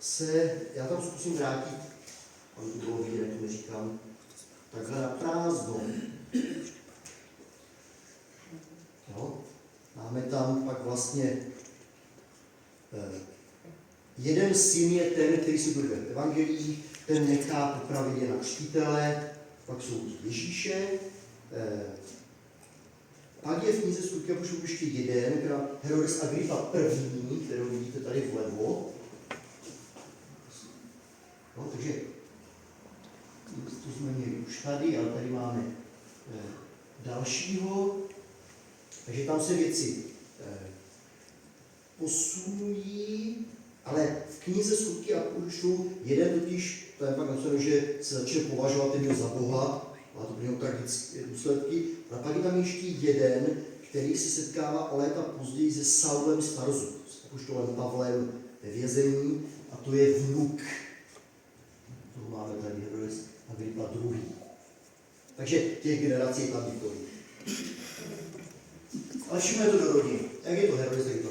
se, já tam zkusím vrátit, aby to bylo vidět, jak to neříkám, takhle na prázdno. Jo? Máme tam pak vlastně jeden syn je ten, který se bude v evangelii, ten nechá popravit Jana Křtitele, pak jsou Ježíše, pak je v knize Skutky apoštolů ještě jeden, Herodes Agrippa I., kterou vidíte tady vlevo. No, takže to jsme měli už tady, ale tady máme dalšího. Takže tam se věci posunují, ale v knize Skutky apoštolů jeden totiž, to je pak napsáno, že se začne považovat ten za Boha, má to pro něho tragické důsledky, a pak je tam ještě jeden, který se setkává o léta později se Saulem z Tarzu, s apoštolem Pavlem ve vězení, a to je vnuk. To máme tady Herodes Agrippa II. Takže těch generací je tam několik. Ale všimne to do rodiny. Jak je to Herodes, tak je to